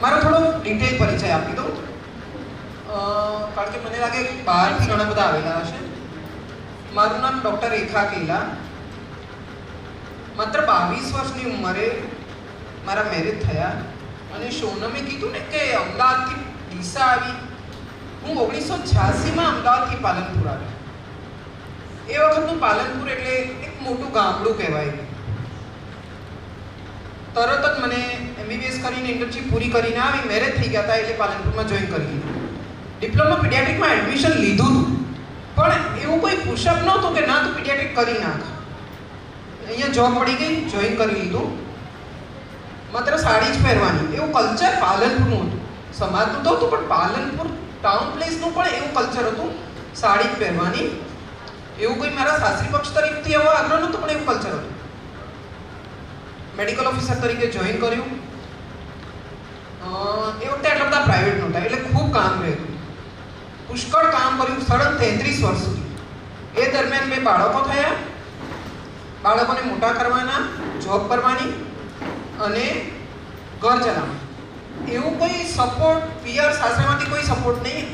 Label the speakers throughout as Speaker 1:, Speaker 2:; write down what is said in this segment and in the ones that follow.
Speaker 1: મારો થોડો ડિટેલ પરિચય આપી દઉં, કારણ કે મને લાગે બહારથી ઘણા બધા આવેલા હશે. મારું નામ ડૉક્ટર રેખા કેલા. માત્ર 22 વર્ષની ઉંમરે મારા મેરેજ થયા અને સોનમે કીધું ને કે અમદાવાદથી ડીસા આવી. હું 1986માં અમદાવાદથી પાલનપુર આવ્યો. એ વખતનું પાલનપુર એટલે એક મોટું ગામડું કહેવાય. તરત જ મને MBBS કરીને ઇન્ટર્નશિપ પૂરી કરીને આવી, મેરેજ થઈ ગયા હતા એટલે પાલનપુરમાં જોઈન કરી લીધું. ડિપ્લોમા પીડિયાટ્રિકમાં એડમિશન લીધું હતું, પણ એવું કોઈ પુશઅપ નહોતું કે ના તું પીડિયાટ્રિક કરી નાખ. અહીંયા જોબ મળી ગઈ, જોઈન કરી લીધું. માત્ર સાડી જ પહેરવાની એવું કલ્ચર પાલનપુરનું હતું. સમાજનું તો હતું, પણ પાલનપુર ટાઉન પ્લેસનું પણ એવું કલ્ચર હતું, સાડી જ પહેરવાની. એવું કોઈ મારા સાસરી પક્ષ તરફથી એવો આગ્રહ નહોતો, પણ એવું કલ્ચર હતું. મેડિકલ ઓફિસર તરીકે જોઈન કર્યું. એ વખતે આટલા બધા પ્રાઇવેટ નહોતા એટલે ખૂબ કામ રહેતું, પુષ્કળ કામ કર્યું સળંગ 33 વર્ષ સુધી. એ દરમિયાન મેં બાળકો થયા, બાળકોને મોટા કરવાના, જોબ કરવાની અને ઘર ચલાવવાનું. એવું કોઈ સપોર્ટ પિયર સાસરામાંથી કોઈ સપોર્ટ નહીં,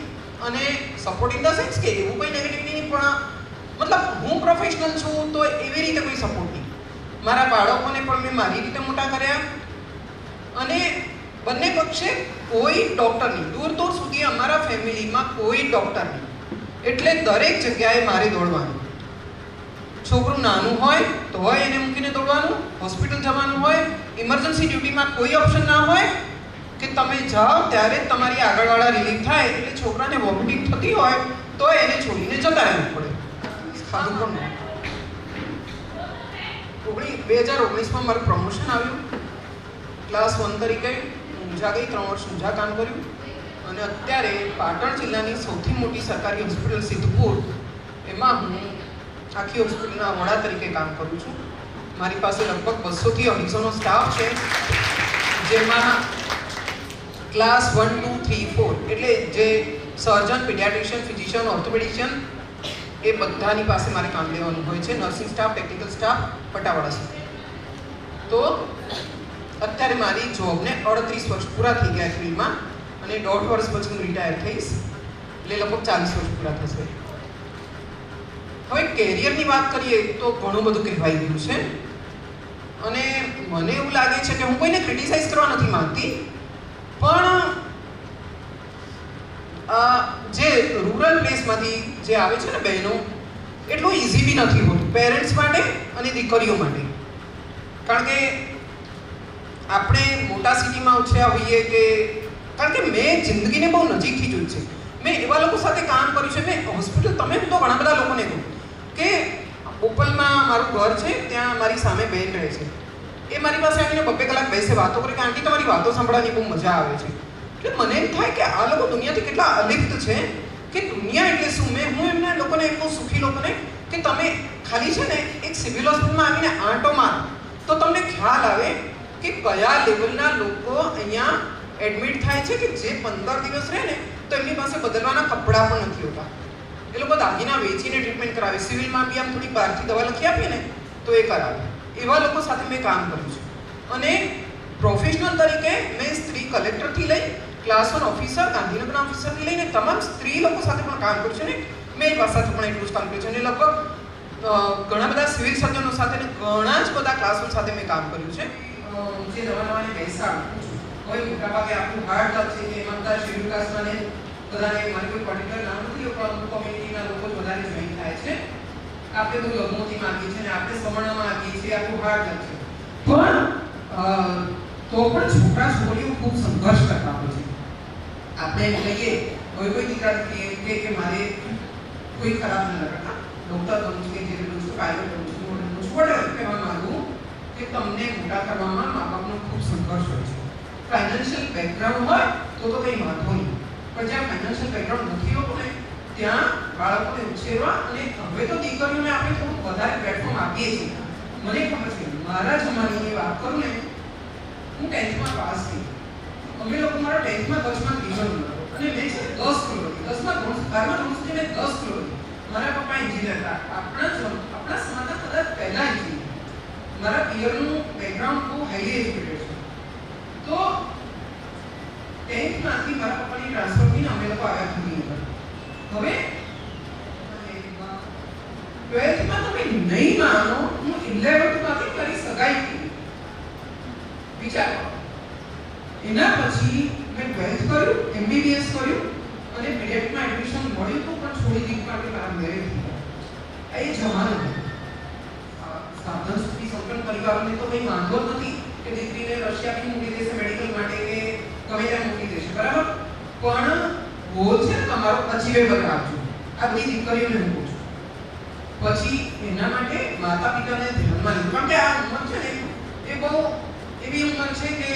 Speaker 1: અને સપોર્ટ ઇન ધ સેન્સ કે એવું કોઈ નેગેટિવ નહીં, પણ મતલબ હું પ્રોફેશનલ છું તો એવી રીતે કોઈ સપોર્ટ નહીં. મારા બાળકોને પણ મેં મારી રીતે મોટા કર્યા અને બંને પક્ષે કોઈ ડૉક્ટર નહીં. દૂર દૂર સુધી અમારા ફેમિલીમાં કોઈ ડૉક્ટર નહીં, એટલે દરેક જગ્યાએ મારે દોડવાનું. છોકરું નાનું હોય તો એને મૂકીને દોડવાનું, હોસ્પિટલ જવાનું હોય, ઇમરજન્સી ડ્યુટીમાં કોઈ ઓપ્શન ના હોય કે તમે જાઓ ત્યારે જ તમારી આગળવાળા રિલીફ થાય, એટલે છોકરાને વોમિટિંગ થતી હોય તો એને છોડીને જતા રહેવું પડે. સાદું પણ 2019માં મારું પ્રમોશન આવ્યું. ક્લાસ 1 તરીકે ઊંઝા ગઈ, 3 વર્ષ ઊંઝા કામ કર્યું અને અત્યારે પાટણ જિલ્લાની સૌથી મોટી સરકારી હોસ્પિટલ સિદ્ધપુર, એમાં હું આખી હોસ્પિટલના વડા તરીકે કામ કરું છું. મારી પાસે લગભગ 200 થી 250નો સ્ટાફ છે, જેમાં ક્લાસ 1, 2, 3, 4 એટલે જે સર્જન, પીડિયાટ્રિશિયન, ફિઝિશિયન, ઓર્થોપેડિશિયન એ બધાની પાસે મારે કામ લેવાનું હોય છે. નર્સિંગ સ્ટાફ, ટેકનિકલ સ્ટાફ, પટાવાળા સુધી. તો અત્યારે મારી જોબને 38 વર્ષ પૂરા થઈ ગયા ફિલ્ડમાં અને 1.5 વર્ષ પછી હું રિટાયર થઈશ, એટલે લગભગ 40 વર્ષ પૂરા થશે. હવે કેરિયરની વાત કરીએ તો ઘણું બધું કહેવાઈ ગયું છે અને મને એવું લાગે છે કે હું કોઈને ક્રિટિસાઇઝ કરવા નથી માંગતી, પણ જે રૂરલ પ્લેસમાંથી જે આવે છે ને બહેનો, એટલું ઇઝી બી નથી હોતું પેરેન્ટ્સ માટે અને દીકરીઓ માટે. કારણ કે આપણે મોટા સિટીમાં ઉછર્યા હોઈએ કે કારણ કે મેં જિંદગીને બહુ નજીકથી જોઈ છે. મેં એવા લોકો સાથે કામ કર્યું છે. મેં હોસ્પિટલ, તમે તો ઘણા બધા લોકોને કહું કે બોપલમાં મારું ઘર છે, ત્યાં મારી સામે બહેન રહે છે. એ મારી પાસે આવીને 2-2 કલાક બેસે, વાતો કરે કે આંટી તમારી વાતો સાંભળવાની બહુ મજા આવે છે. એટલે મને એમ થાય કે આ લોકો દુનિયાથી કેટલા અલિપ્ત છે કે દુનિયા એટલે શું. હું એમના લોકોને એમ કહું, સુખી લોકોને, કે તમે ખાલી છે ને એક સિવિલ હોસ્પિટલમાં આવીને આંટો મારો તો તમને ખ્યાલ આવે કે કયા લેવલના લોકો અહીંયા એડમિટ થાય છે, કે જે 15 દિવસ રહે ને તો એમની પાસે બદલવાના કપડાં પણ નથી હોતા. એ લોકો દાગીના વેચીને ટ્રીટમેન્ટ કરાવે. સિવિલમાં બી આમ થોડી બહારથી દવા લખી આપીએ ને તો એ કરાવે. એવા લોકો સાથે મેં કામ કર્યું છે. અને પ્રોફેશનલ તરીકે મેં સ્ત્રી કલેક્ટરથી લઈ ક્લાસ 1 ઓફિસર, ગાંધીનગરના ઓફિસરથી લઈને તમામ સ્ત્રી લોકો સાથે પણ કામ કર્યું છે ને મેં એ પાસે પણ એટલું જ કામ કર્યું છે. અને લગભગ ઘણા બધા સિવિલ સર્જનો સાથે ને ઘણા જ બધા ક્લાસ 1 સાથે મેં કામ કર્યું છે. જે નવા નવાને બેસાડું છું, હવે મોટાભાગે આપણું હાર્ડ લગ છે કે એમાં બધા શેડ્યુલ કાસ્ટમાં ને બધાને મારી કોઈ પર્ટિક્યુલર નામ નથી, પણ અમુક કોમ્યુનિટીના લોકો જ વધારે જોઈન થાય છે. આપણે તો લઘુમતીમાં આવીએ છીએ ને આપણે સવર્ણમાં આવીએ છીએ, આપણું હાર્ડ લગ છે. પણ તો પણ છોકરા છોકરીઓ ખૂબ સંઘર્ષ કરતા હોય છે. આપણે એમ કહીએ, કોઈ દીકરા કે મારે કોઈ ખરાબ ન કરતા, ડૉક્ટર બનવું છે, જે બનવું છે, પાયલટ બનવું છે, મોડલ બનવું છે, વોટેવર કહેવા માંગુ કે તમને મોટા કરવામાં મા બાપનો ખૂબ સંઘર્ષ હોય છે. ફાઇનાન્શિયલ બેકગ્રાઉન્ડ હોય તો કંઈ વાંધો નહીં, પણ જ્યાં ફાઇનાન્શિયલ બેકગ્રાઉન્ડ નથી હોતું ને ત્યાં બાળકોને ઉછેરવા, અને હવે તો દીકરીઓને આપણે થોડું વધારે પ્લેટફોર્મ આપીએ છીએ. મને ખબર છે, મારા જમાનાની વાત કરું ને, હું 10th પાસ થઈ. અમે લોકો મારા 10th કચ્છમાં ત્રીજો નંબર અને મેં છે 10 કિલો હતી. 10માં ધોરણ સુધી મેં 10 કિલો હતી. મારા પપ્પા એન્જિનિયર હતા. આપણા સમાજના કદાચ પહેલા એન્જિનિયર. મારા પિયરનું બેકગ્રાઉન્ડ બહુ હાઈલી એજ્યુકેટેડ છે. તો ટેન્થમાંથી મારા પપ્પાની ટ્રાન્સફર થઈને અમે લોકો આવ્યા ગાંધીનગર. હવે 12થમાં તમે નહીં માનો, હું 11થમાંથી મારી સગાઈ થઈ. વિચારો. એના પછી મેં 12th કર્યું, MBBS કર્યું અને પીડિયાટ્રિકમાં એડમિશન મળ્યું તો પણ છોડી દીધું કારણ કે મારા મેરેજ થયા. આ એ જમાનો સાધન સુધી સંપન્ન પરિવારોને તો કંઈ વાંધો નથી કે દીકરીને રશિયાથી મૂકી દેશે મેડિકલ માટે કે ગમે ત્યાં મૂકી દેશે, બરાબર? પણ ગોલ છે ને તમારો અચીવેબલ રાખજો. આ બધી દીકરીઓને હું કહું છું. પછી એના માટે માતા પિતાને ધ્યાનમાં લીધું કારણ કે આ ઉંમર છે ને એ બહુ એવી ઉંમર છે કે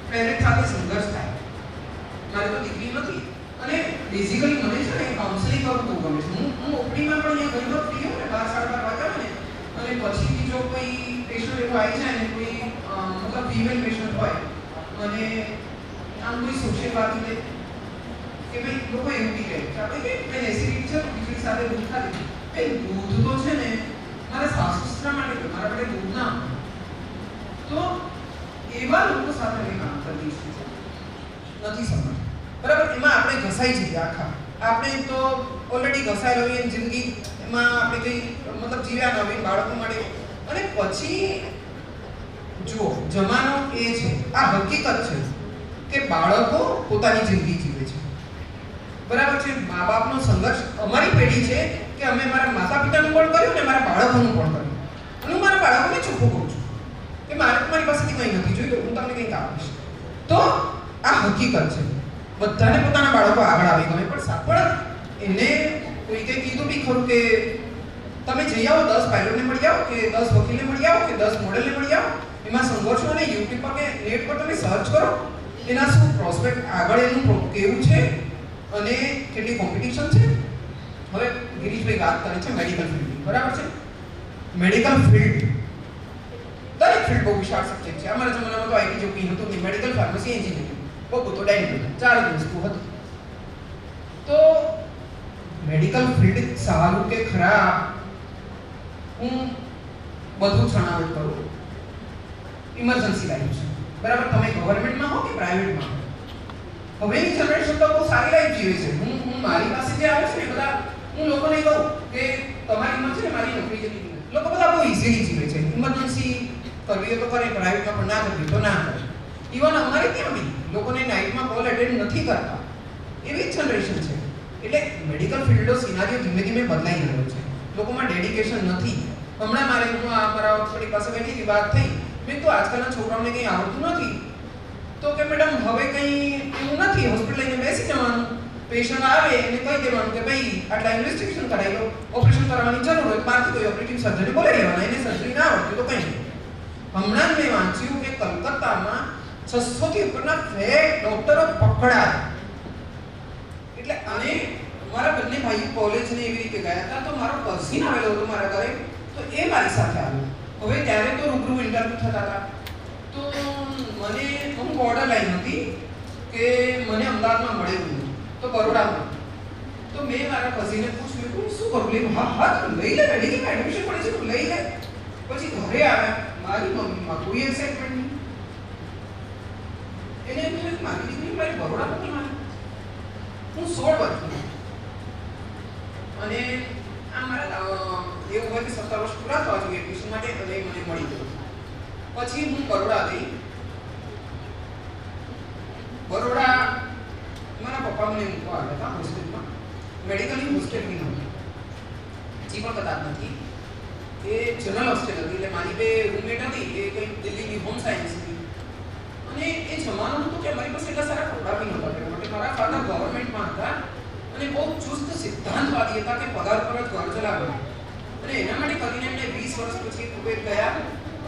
Speaker 1: પેરેન્ટ સાથે સંઘર્ષ થાય. મારે તો દીકરી નથી અને બેઝિકલી મને છે ને કાઉન્સેલિંગ કરવું બહુ ગમે છે. હું ઓપડીમાં પણ અહીંયા ઘણી વખત ફ્રી હોઉં ને 12 વાગ્યા ને અને પછીથી જો કોઈ પેશન્ટ એવું આવી જાય ને કોઈ મતલબ ફિમેલ પેશન્ટ હોય અને આમ કોઈ સોશિયલ વાત લે કે ભાઈ લોકો એવું બી કહે કે આપણે કે મેં એસિડિટી છે બીજી સાથે દૂધ ખાધી. એ દૂધ તો છે ને મારા સાસુ સસરા માટે મારા માટે દૂધ ના તો એવા લોકો સાથે મેં કામ કરતી છું નથી સમજ, બરાબર? એમાં આપણે ઘસાઈ જઈએ આખા. આપણે તો ઓલરેડી ઘસાયેલો હોય જિંદગી એમાં આપણે કંઈ મતલબ જીવ્યા નવીન બાળકો માટે. અને પછી જુઓ જમાનો એ છે, આ હકીકત છે કે બાળકો પોતાની જિંદગી જીવે છે, બરાબર છે? મા બાપનો સંઘર્ષ અમારી પેઢી છે કે અમે મારા માતા પિતાનું પણ કર્યું ને મારા બાળકોનું પણ કર્યું. અને હું મારા બાળકોને ચોખ્ખું કહું છું કે મારે તમારી પાસેથી કંઈ નથી જોઈતું, હું તમને કંઈક આપીશ. તો આ હકીકત છે. બધાને પોતાના બાળકો આગળ આવી ગમે પણ એને કોઈ કંઈ કીધું બી ખરું કે તમે જઈ આવો 10 પાયલોટને મળી આવો કે 10 વકીલને મળી આવો કે 10 મોડેલને મળી આવો. એમાં સંઘર્ષો અને યુટ્યુબ પર કે નેટ પર તમે સર્ચ કરો એના શું પ્રોસ્પેક્ટ આગળ એનું કેવું છે અને કેટલી કોમ્પિટિશન છે. હવે ગિરીશભાઈ વાત કરે છે મેડિકલ ફિલ્ડની, બરાબર છે? મેડિકલ ફિલ્ડ દરેક ફિલ્ડ બહુ વિશાળ સબ્જેક્ટ છે. અમારા જમાનામાં તો આઈટી જોકી હતું નહીં, મેડિકલ ફાર્મસી એન્જિનિયરિંગ બહુ તો ડેન્ટલ 4 વસ્તુ હતું. તો મેડિકલ ફિલ્ડ સારું કે ખરાબ હું બધું છણાવટ કરું. ઇમરજન્સી લાઈફ છે, બરાબર? તમે ગવર્મેન્ટમાં હો કે પ્રાઇવેટમાં હો, હવેની જનરેશન તો બહુ સારી લાઈફ જીવે છે. હું મારી પાસે જે આવે છે ને બધા હું લોકોને કહું કે તમારી ઉંમર છે ને મારી નોકરી જતી નથી. લોકો બધા બહુ ઇઝીલી જીવે છે. ઇમરજન્સી કરવી તો કરે, પ્રાઇવેટમાં પણ ના કરવી તો ના કરે. ઇવન અમારે ત્યાં બી લોકોને નાઇટમાં કોલ અટેન્ડ નથી કરતા એવી જ જનરેશન છે. એટલે મેડિકલ ફિલ્ડનો સિનારીઓ ધીમે ધીમે બદલાઈ રહ્યો છે. લોકોમાં ડેડિકેશન નથી. હમણાં મારે હું મારા થોડી પાસે બેઠી હતી, વાત થઈ. મેં તો આજકાલના છોકરાઓને કંઈ આવડતું નથી તો કે મેડમ હવે કંઈ એવું નથી, હોસ્પિટલ લઈને બેસી જવાનું, પેશન્ટ આવે એને કહી દેવાનું કે ભાઈ આટલા ઇન્વેસ્ટિગેશન કરાવી લો, ઓપરેશન કરવાની જરૂર હોય બહારથી કોઈ ઓપરેટિવ સર્જરી બોલાવી લેવાના, એને સર્જરી ના આવડતી તો કંઈ નહીં. હમણાં મેં વાંચ્યું કે કલકત્તામાં 600 થી ઉપરના ફેક ડોક્ટરો પકડાયા. એટલે અને મારા બંને ભાઈઓ કોલેજને એવી રીતે ગયા હતા તો મારો કઝિન આવેલો હતો મારા ઘરે, તો એ મારી સાથે આવ્યો. હવે ત્યારે તો રૂબરૂ ઇન્ટરવ્યુ થતા હતા તો મને હું બોર્ડર લાઈન હતી કે મને અમદાવાદમાં મળ્યું તો બરોડામાં. તો મેં મારા કઝિનને પૂછ્યું શું કરું? લે હા તું લઈ લે, મેડિકલમાં એડમિશન પડે છે તું લઈ લે. પછી ઘરે આવ્યા, મારી મમ્મીમાં કોઈ એક્સાઇટમેન્ટ નહીં. એને એમ થયું કે મારી દીકરી મારી બરોડા મોકલી મારી. હું 16 વર્ષનો અને આ મારા એવું હોય કે 17 વર્ષ પૂરા થવા જોઈએ એડમિશન માટે અને મને મળી ગયું. પછી હું બરોડા ગઈ. બરોડા મારા પપ્પા મને મૂકવા આવ્યા હતા હોસ્ટેલમાં. મેડિકલની હોસ્ટેલ બી નહોતી, હજી પણ કદાચ નથી. એ જનરલ હોસ્ટેલ હતી એટલે મારી બે રૂમમેટ હતી એ કંઈક દિલ્હીની હોમ સાયન્સની. અને એ જમાનો હતો કે અમારી પાસે એટલા સારા કપડાં બી નહોતા પહેરવા માટે. મારા ફાધર ગવર્મેન્ટમાં હતા અને બહુ ચુસ્ત સિદ્ધાંતવાદી હતા કે પગાર પર જ ઘર ચલાવવાનું. અને એના માટે કરીને એમને 20 વર્ષ પછી કુવેત ગયા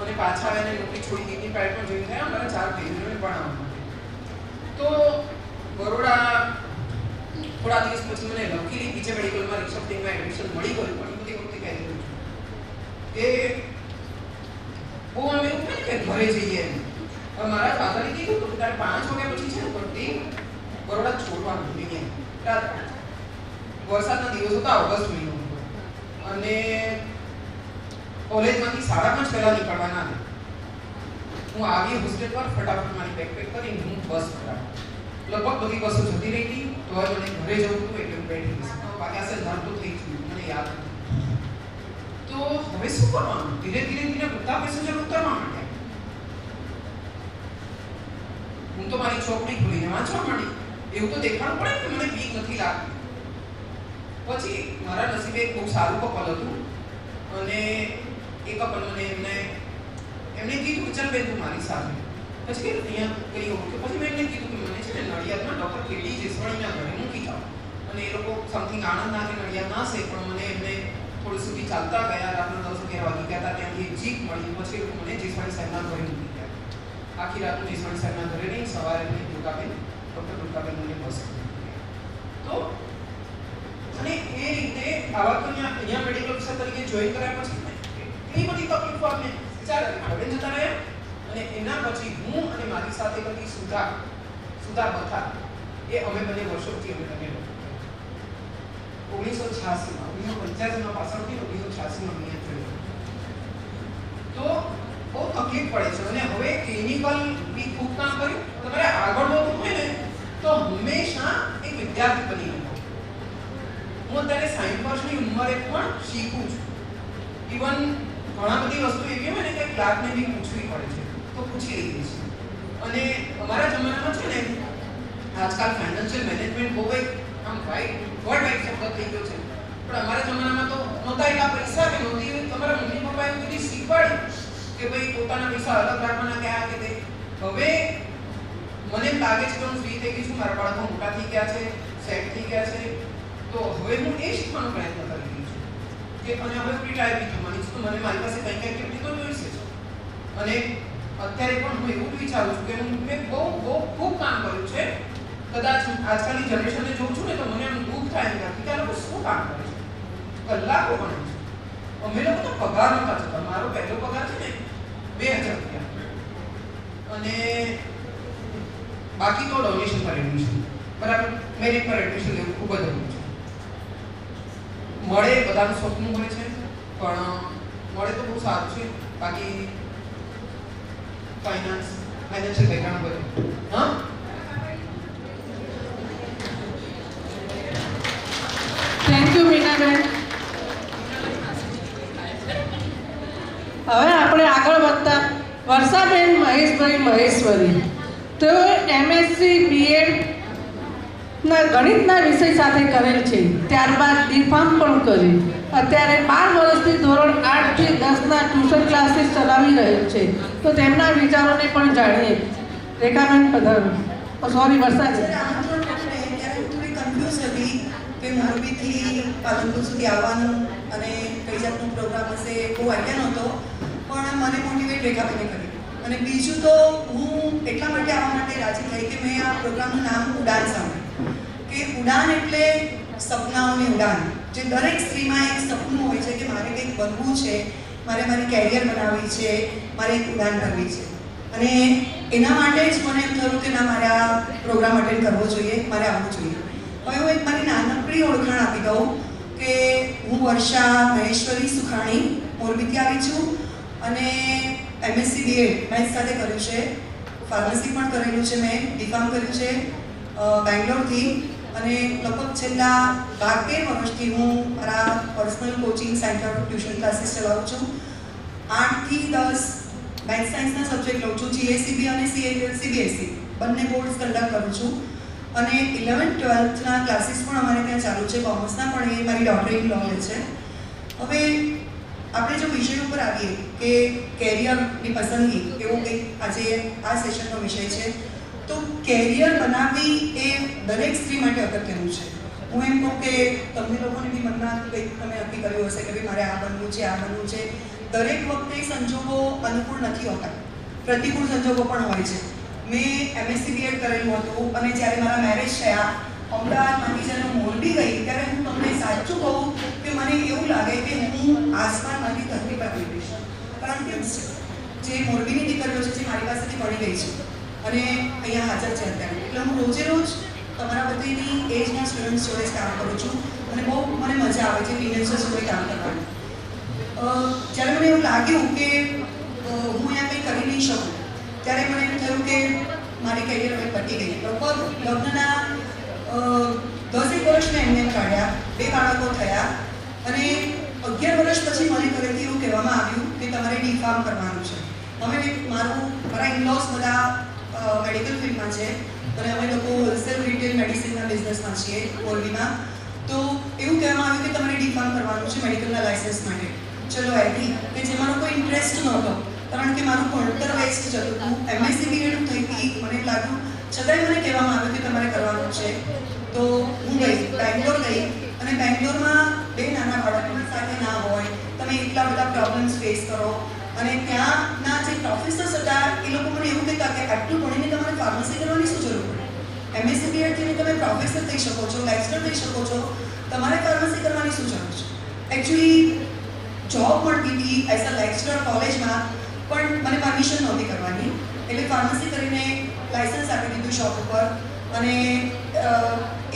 Speaker 1: અને પાછા આવીને નોકરી છોડી દીધી. પ્રાઇવેટમાં જોઈન થયા અમારા 4 ભાઈઓને ભણાવવા માટે. તો બરોડા થોડા દિવસ પછી મને લકીલી બીજે મેડિકલમાં રિસેપ્શનમાં એડમિશન મળી ગયું. પણ એ બધી વખતે કહી દઉં છું કે બહુ અમે એવું ને કે ઘરે જઈએ એમ. હવે મારા ફાધરે કીધું કે તારે 5 વાગ્યા પછી છે ને પડતી બરોડા છોડવાનું નહીં. રાત વરસાદના દિવસો હતા, ઓગસ્ટ મહિનો હતો અને કોલેજમાંથી 5:30 પહેલા નીકળવાના હતા. હું આવી હોસ્ટેલ પર ફટાફટ મારી બેગ પેક કરીને હું બસ પકડાવી. લગભગ બધી બસો જતી રહી હતી તો મને ઘરે જવું હતું એટલે હું બેઠી હતી. બાકી આ સર તો થઈ ગયું મને યાદ નથી. તો હવે શું કરવાનું? ધીરે ધીરે બધા પેસેન્જર ઉતરવા માંડ્યા. હું તો મારી ચોપડી ખોલીને વાંચવા માંડી. એવું તો દેખાડવું પડે કે મને બીક નથી લાગતી. પછી મારા નસીબે એક બહુ સારું કપલ હતું અને એ કપલ મને એમને કીધું ચાલ બેન તું મારી સાથે. પછી અહીંયા કહ્યું કે પછી મેં એમને કીધું કે મને છે ને નડિયાદમાં ડૉક્ટર કેડી જેસવાણીના ઘરે મૂકી જાઓ. અને એ લોકો સમથિંગ આણંદના કે નડિયાદના હશે પણ મને એમને થોડું સુધી ચાલતા ગયા. રાતના 10-11 વાગી ગયા હતા. ત્યાંથી એક જીપ મળી. પછી એ લોકો મને જેસવાણી સાહેબના ઘરે મૂકી ગયા. આખી રાતનું જેસવાણી સાહેબના ઘરે નહીં, સવારે મને ડૉક્ટર દુર્ગાબેન મને બસ તો અને એ રીતે આવા તો અહીંયા મેડિકલ ઓફિસર તરીકે જોઈન કર્યા પછી એટલી બધી તકલીફો આપણે ચાલે હવે જતા રહ્યા. અને એના પછી હું અને મારી સાથે કરતી સુધા બથા એ અમે બંને વર્ષોથી અમે બંને 1985માં પાછળથી 1986માં મેં થયું. તો બહુ તકલીફ પડે છે. અને હવે ક્લિનિકલ બી ખૂબ કામ કર્યું. તમારે આગળ વધવું હોય ને તો હંમેશા એક વિદ્યાર્થી બની રહેવું. હું અત્યારે 60 વર્ષની ઉંમરે પણ શીખું છું. ઇવન ઘણા બધી વસ્તુ એવી હોય ને કે ક્લાર્કને બી પૂછવી પડે છે તો પૂછી લઈએ છીએ. અને અમારા જમાનામાં છે ને આજકાલ ફાઇનાન્શિયલ મેનેજમેન્ટ બહુ એક આમ વર્લ્ડ વાઇડ શબ્દ થઈ ગયો છે. પણ અમારા જમાનામાં તો નહોતા એટલા પૈસા કે નહોતી તમારા મમ્મી પપ્પાએ બધી શીખવાડી કે ભાઈ પોતાના પૈસા અલગ રાખવાના કે આ કે તે. હવે મને એમ લાગે છે કે હું ફ્રી થઈ ગઈ છું. મારા બાળકો મોટા થઈ ગયા છે, સેટ થઈ ગયા છે. તો હવે હું એ શીખવાનો પ્રયત્ન કરી રહી છું કે અને હવે રિટાયર બી થવાની છું તો મને મારી પાસે કંઈક એક્ટિવિટી તો જોઈશે જ. અને અત્યારે પણ હું એવું જ વિચારું છું કે મેં બહુ ખૂબ કામ કર્યું છે. કદાચ આજકાલની જનરેશનને જોઉં છું ને તો મને આમ દુઃખ થાય એમ કે આ લોકો શું કામ કરે છે, કલાકો ભણે છે. અમે લોકો તો પગાર નહોતા જતા. મારો પહેલો પગાર છે ને 2000 રૂપિયા અને બાકી તો ડોનેશન પર એડમિશન. બરાબર, મેરિટ પર એડમિશન લેવું ખૂબ જ અઘરું છે. મળે બધાનું સપનું હોય છે પણ મળે તો બહુ સારું છે. બાકી ફાઇનાન્શિયલ બેકગ્રાઉન્ડ બધું હા.
Speaker 2: Thank you Meenaben. હવે આપણે આગળ વધતા વર્ષાબેન મહેશભાઈ મહેશ્વરી તો એમએસસી બીએડ ગણિતના વિષય સાથે કરેલ છે. ત્યારબાદ ડીફાર્મ પણ કર્યું. અત્યારે 12 વર્ષથી ધોરણ 8 થી 10ના ટ્યુશન ક્લાસીસ ચલાવી રહેલ છે. તો તેમના વિચારોને પણ જાણીએ. રેખાબેન પધારો. સોરી વર્ષાબેન.
Speaker 3: કે મોરબીથી પાલનપુર સુધી આવવાનું અને કઈ જાતનો પ્રોગ્રામ હશે બહુ આઈડિયા નહોતો પણ મને મોટિવેટ રેખાબેને કરી. અને બીજું તો હું એટલા માટે આવવા માટે રાજી થઈ કે મેં આ પ્રોગ્રામનું નામ ઉડાન સાંભળ્યું કે ઉડાન એટલે સપનાઓની ઉડાન. જે દરેક સ્ત્રીમાં એક સપનું હોય છે કે મારે કંઈક બનવું છે, મારે મારી કેરિયર બનાવવી છે, મારે એક ઉડાન કરવી છે. અને એના માટે જ મને એમ થયું કે ના મારે આ પ્રોગ્રામ અટેન્ડ કરવો જોઈએ, મારે આવવું જોઈએ. હવે હું એક મારી નાનકડી ઓળખાણ આપી દઉં કે હું વર્ષા મહેશ્વરી સુખાણી મોરબીથી આવી છું અને એમએસસી બીએડ મેથ્સ સાથે કર્યું છે. ફાર્મસી પણ કરેલું છે મેં, ડીફાર્મ કર્યું છે બેંગ્લોરથી. અને લગભગ છેલ્લા 12 વર્ષથી હું મારા personal coaching centre tuition classes ચલાવું છું. 8 થી 10 મેથ્સ સાયન્સના સબ્જેક્ટ લઉં છું. જીએસસીબી અને સીબીએસસી બંને બોર્ડ્સ કન્ડક્ટ કરું છું. અને 11th-12thના ક્લાસીસ પણ અમારે ત્યાં ચાલુ છે. કોમર્સના પણ એ મારી ડોટર ઇન લો લે છે. હવે આપણે જો વિષય ઉપર આવીએ કે કેરિયરની પસંદગી, એવું કંઈક આજે આ સેશનનો વિષય છે. તો કેરિયર બનાવવી એ દરેક સ્ત્રી માટે અગત્યનું છે. હું એમ કહું કે તમને લોકોને બી મનમાં કંઈક તમે નક્કી કર્યું હશે કે ભાઈ મારે આ બનવું છે, આ બનવું છે. દરેક વખતે સંજોગો અનુકૂળ નથી હોતા, પ્રતિકૂળ સંજોગો પણ હોય છે. મેં એમએસસી બીએડ કરેલું હતું અને જ્યારે મારા મેરેજ થયા અમદાવાદમાંથી જ્યારે હું મોરબી ગઈ ત્યારે હું તમને સાચું કહું કે મને એવું લાગે કે હું આસમાનમાંથી ધરતી પર આવી ગઈ છું. કારણ કે જે મોરબીની દીકરીઓ છે જે મારી પાસેથી ભણી ગઈ છે અને અહીંયા હાજર છે અત્યારે, એટલે હું રોજે રોજ તમારા બધીની એજના સ્ટુડન્ટ્સ જોડે જ કામ કરું છું અને બહુ મને મજા આવે છે ટીનેજર્સ જોડે કામ કરવાની. જ્યારે મને એવું લાગ્યું કે હું અહીંયા કંઈ કરી નહીં શકું ત્યારે મને એમ થયું કે મારી કેરિયર હવે પતી ગઈ. લગભગ લગ્નના 10 વર્ષ મેં એમને કાઢ્યા, 2 બાળકો થયા અને 11 વર્ષ પછી મને ઘરેથી એવું કહેવામાં આવ્યું કે તમારે ડી.ફાર્મ કરવાનું છે. હવે મારા ઇનલોસ બધા મેડિકલ ફિલ્ડમાં છે અને અમે લોકો હોલસેલ રિટેલ મેડિસિનના બિઝનેસમાં છીએ મોરબીમાં. તો એવું કહેવામાં આવ્યું કે તમારે ડી.ફાર્મ કરવાનું છે મેડિકલના લાયસન્સ માટે. ચલો એગ્રી, કે જેમાં કોઈ ઇન્ટરેસ્ટ નહોતો કારણ કે મારું ભણતર વેસ્ટ જતું હતું. એમએસસી બીએડ થઈ ગઈ, મને લાગ્યું, છતાંય મને કહેવામાં આવ્યું કે તમારે કરવાનું છે. તો હું ગઈ, બેંગ્લોર ગઈ અને બેંગ્લોરમાં 2 નાના બાળકોની સાથે ના હોય, તમે એટલા બધા પ્રોબ્લેમ્સ ફેસ કરો અને ત્યાંના જે પ્રોફેસર્સ હતા એ લોકો મને એવું કહેતા કે આટલું ભણીને તમારે ફાર્મસી કરવાની શું જરૂર પડે? એમએસસી બીએડ થઈને તમે પ્રોફેસર થઈ શકો છો, લેક્ચરર થઈ શકો છો, તમારે ફાર્મસી કરવાની શું જરૂર છે? એકચ્યુઅલી જોબ મળતી હતી એઝ અ લેક્ચરર કોલેજમાં, પણ મને પરમિશન નહોતી કરવાની, એટલે ફાર્મસી કરીને લાયસન્સ આપી દીધું શોપ ઉપર અને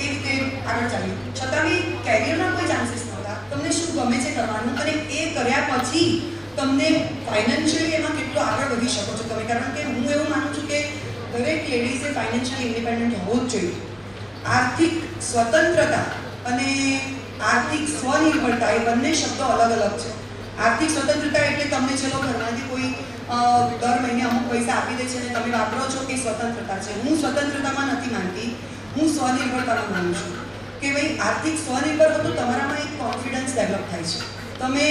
Speaker 3: એ રીતે આગળ ચાલ્યું. છતાં બી કેરિયરના કોઈ ચાન્સીસ નહોતા. તમને શું ગમે છે કરવાનું અને એ કર્યા પછી તમને ફાઇનાન્શિયલી એમાં કેટલો આગળ વધી શકો છો તમે, કારણ કે હું એવું માનું છું કે દરેક લેડીઝે ફાઇનાન્શિયલી ઇન્ડિપેન્ડન્ટ હોવું જ જોઈએ. આર્થિક સ્વતંત્રતા અને આર્થિક સ્વનિર્ભરતા એ બંને શબ્દો અલગ અલગ છે. આર્થિક સ્વતંત્રતા એટલે તમને ચલો ઘરમાંથી કોઈ દર મહિને અમુક પૈસા આપી દે છે અને તમે વાપરો છો, એ સ્વતંત્રતા છે. હું સ્વતંત્રતામાં નથી માનતી, હું સ્વનિર્ભરતામાં માનું છું કે ભાઈ આર્થિક સ્વનિર્ભર હો તો તમારામાં એક કોન્ફિડન્સ ડેવલપ થાય છે. તમે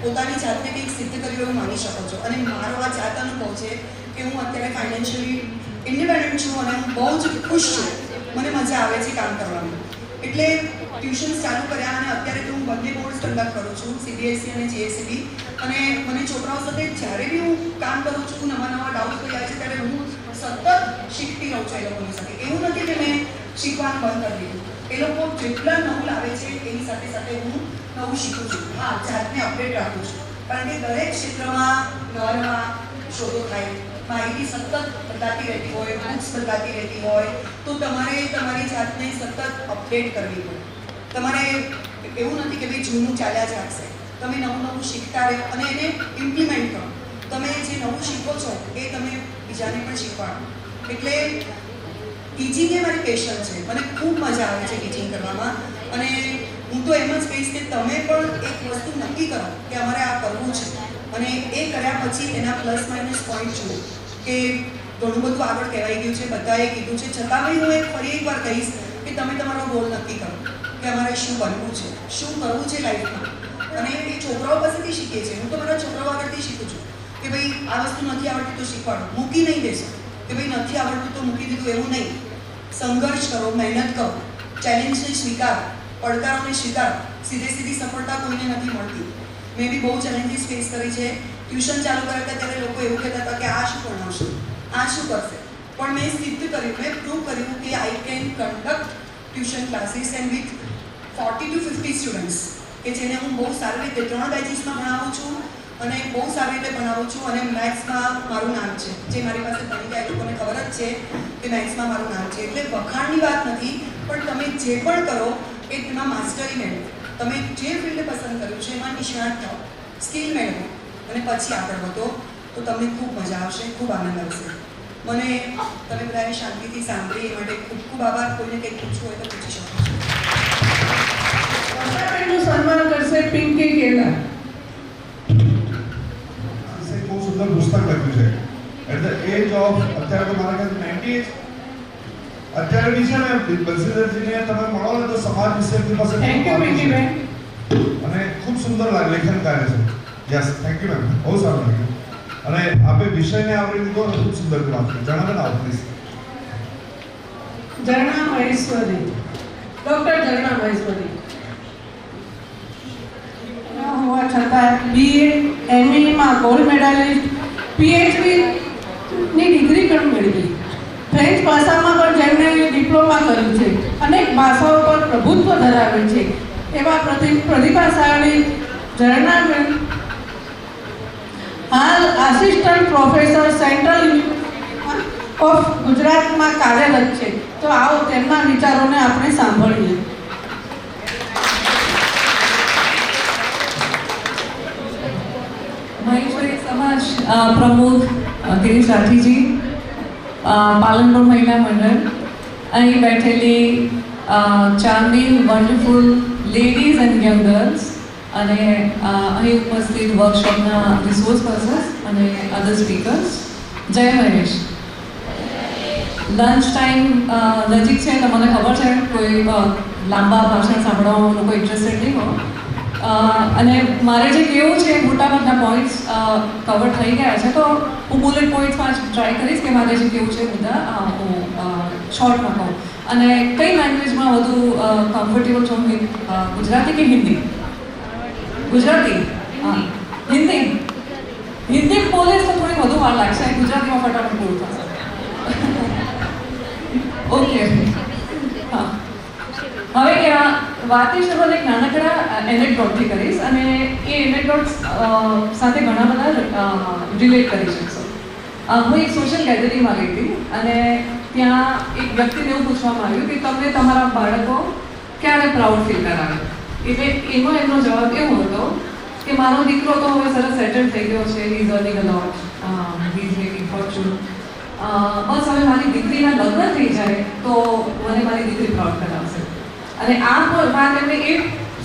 Speaker 3: પોતાની જાતને કંઈક સિદ્ધ કર્યું એવું માની શકો છો. અને મારો આ જાત અનુભવ છે કે હું અત્યારે ફાઇનાન્શિયલી ઇન્ડિપેન્ડન્ટ છું અને હું બહુ જ ખુશ છું. મને મજા આવે છે કામ કરવાની. એટલે ટ્યુશન્સ ચાલુ કર્યા અને અત્યારે તો હું બંને બોર્ડ્સ કન્ડક્ટ કરું છું, સીબીએસઈ અને જીએસઈબી. અને મને છોકરાઓ સાથે જ્યારે બી હું કામ કરું છું, નવા ડાઉટ કોઈ આવે છે ત્યારે હું સતત શીખતી રહું છું એ લોકોની સાથે. એવું નથી કે મેં શીખવાનું બંધ કરી દીધું. એ લોકો જેટલા નવું લાવે છે એની સાથે સાથે હું નવું શીખું છું. હા, જાતને અપડેટ રાખું છું, કારણ કે દરેક ક્ષેત્રમાં નવા શોધો થાય, માહિતી સતત બદલાતી રહેતી હોય, બુક્સ બદલાતી રહેતી હોય, તો તમારે તમારી જાતને સતત અપડેટ કરવી પડે. તમારે એવું નથી કે ભાઈ જૂનું ચાલ્યા જ રાખશે. તમે નવું શીખતા રહો અને એને ઇમ્પ્લિમેન્ટ કરો. તમે જે નવું શીખો છો એ તમે બીજાને પણ શીખવાડો. એટલે ટીચિંગ એ મારી પેશન છે. મને ખૂબ મજા આવે છે ટીચિંગ કરવામાં. અને હું તો એમ જ કહીશ કે તમે પણ એક વસ્તુ નક્કી કરો કે અમારે આ કરવું છે અને એ કર્યા પછી એના પ્લસ માઇનસ પોઈન્ટ જુઓ કે ઘણું બધું આગળ કહેવાઈ ગયું છે, બધાએ કીધું છે, છતાં બી હું ફરી એકવાર કહીશ કે તમે તમારો ગોલ નક્કી કરો કે અમારે શું બનવું છે, શું કરવું છે લાઈફમાં. અને એ છોકરાઓ પાસેથી શીખીએ છીએ. હું તો મારા છોકરાઓ આગળથી શીખું છું કે ભાઈ આ વસ્તુ નથી આવડતી તો શીખવાડો. મૂકી નહીં દેશો કે ભાઈ નથી આવડતું તો મૂકી દીધું, એવું નહીં. સંઘર્ષ કરો, મહેનત કરો, ચેલેન્જને સ્વીકારો, પડકારોને સ્વીકારો. સીધી સફળતા કોઈને નથી મળતી. મેં બી બહુ ચેલેન્જીસ ફેસ કરી છે. ટ્યુશન ચાલુ કર્યા હતા ત્યારે લોકો એવું કહેતા હતા કે આ શું ભણાવશે, આ શું કરશે, પણ મેં સિદ્ધ કર્યું, મેં પ્રૂવ કર્યું કે I can conduct tuition classes and with 40 to 50 students, કે જેને હું બહુ સારી રીતે 3 બેચીસમાં ભણાવું છું અને બહુ સારી રીતે ભણાવું છું. અને મેથ્સમાં મારું નામ છે. જે મારી પાસે ભણી ગયા એ લોકોને ખબર જ છે કે મેથ્સમાં મારું નામ છે. એટલે વખાણની વાત નથી, પણ તમે જે પણ કરો એ તેમાં માસ્ટરી મેળવો. તમે જે ફિલ્ડ પસંદ કર્યું છે એમાં નિષ્ણાત થાઓ, સ્કિલ મેળવો અને પછી આગળ વધો તો તમને ખૂબ મજા આવશે, ખૂબ આનંદ આવશે. મને તમે બધાને શાંતિથી સાંભળી એ માટે ખૂબ ખૂબ આભાર. કોઈને કંઈક પૂછવું હોય તો પૂછી શકો છો.
Speaker 2: વર્ષાબેનનું સન્માન કરશે પિંકી કેલા.
Speaker 4: બહુ સુંદર પુસ્તક લખ્યું છે. એટ ધ એજ ઓફ અત્યારે તો મારા ખ્યાલ 98 અત્યારે બી છે ને બલસીધરજીને તમે મળો ને તો સમાજ વિશે એમની પાસે
Speaker 2: થેન્ક યુ પિંકીબેન.
Speaker 4: અને ખૂબ સુંદર લેખન કાર્ય છે. યસ, થેન્ક યુ મેમ, બહુ સારું લાગ્યું. અને આપે વિષયને આવરી લીધો અને ખૂબ સુંદર વાત કરી. જણાવો ને આવો પ્લીઝ.
Speaker 2: ઝરણા મહેશ્વરી, ડૉક્ટર ઝરણા મહેશ્વરી હોવા છતાં બીએડ એમએમાં ગોલ્ડ મેડાલિસ્ટ, પીએચડીની ડિગ્રી પણ મેળવી. ફ્રેન્ચ ભાષામાં પણ જેમણે ડિપ્લોમા કર્યું છે, અનેક ભાષાઓ પર પ્રભુત્વ ધરાવે છે એવા પ્રતિભાશાળી ઝરણાબેન હાલ આસિસ્ટન્ટ પ્રોફેસર સેન્ટ્રલ ઓફ ગુજરાતમાં કાર્યરત છે. તો આવો તેમના વિચારોને આપણે સાંભળીએ.
Speaker 5: મહેશ્વરી સમાજ પ્રમુખ ગિરીશ રાઠીજી, પાલનપુર મહિલા મંડળ, અહીં બેઠેલી charming wonderful ladies and young girls અને અહીં ઉપસ્થિત વર્કશોપના રિસોર્સ પર્સન્સ અને અધર સ્પીકર્સ, જય મહેશ. લંચ ટાઈમ નજીક છે તો મને ખબર છે કોઈ લાંબા ભાષણ સાંભળવામાં લોકો ઇન્ટરેસ્ટેડ નહીં હોય, અને મારે જે કહેવું છે મોટાભાગના પોઈન્ટ્સ કવર થઈ ગયા છે, તો હું બુલેટ પોઈન્ટ્સમાં ટ્રાય કરીશ કે મારે જે કહેવું છે બધા હું શોર્ટમાં કહું. અને કઈ લેંગ્વેજમાં વધુ કમ્ફર્ટેબલ છો, ગુજરાતી કે હિન્દી? ગુજરાતી? હા, હિન્દી. હિન્દી બોલે તો થોડી વધુ વાર લાગશે, ગુજરાતીમાં ફટાફટ પૂરું થશે. ઓકે, હા. હવે વાતની શરૂઆત એક નાનકડા એનેક્ડોટથી કરીશ, અને એ એનેક્ડોટ્સ સાથે ઘણા બધા રિલેટ કરી શકશો. હું એક સોશિયલ ગેધરિંગમાં ગઈ હતી અને ત્યાં એક વ્યક્તિને એવું પૂછવામાં આવ્યું કે તમને તમારા બાળકો ક્યારે પ્રાઉડ ફીલ કરાવે. એટલે એમનો જવાબ એવો હતો કે મારો દીકરો તો હવે સરસ સેટલ થઈ ગયો છે, he is earning a lot, he is making fortune, બસ હવે મારી દીકરીના લગ્ન થઈ જાય તો મને મારી દીકરી પ્રાઉડ કરાવશે. અને આ વાત એમણે એ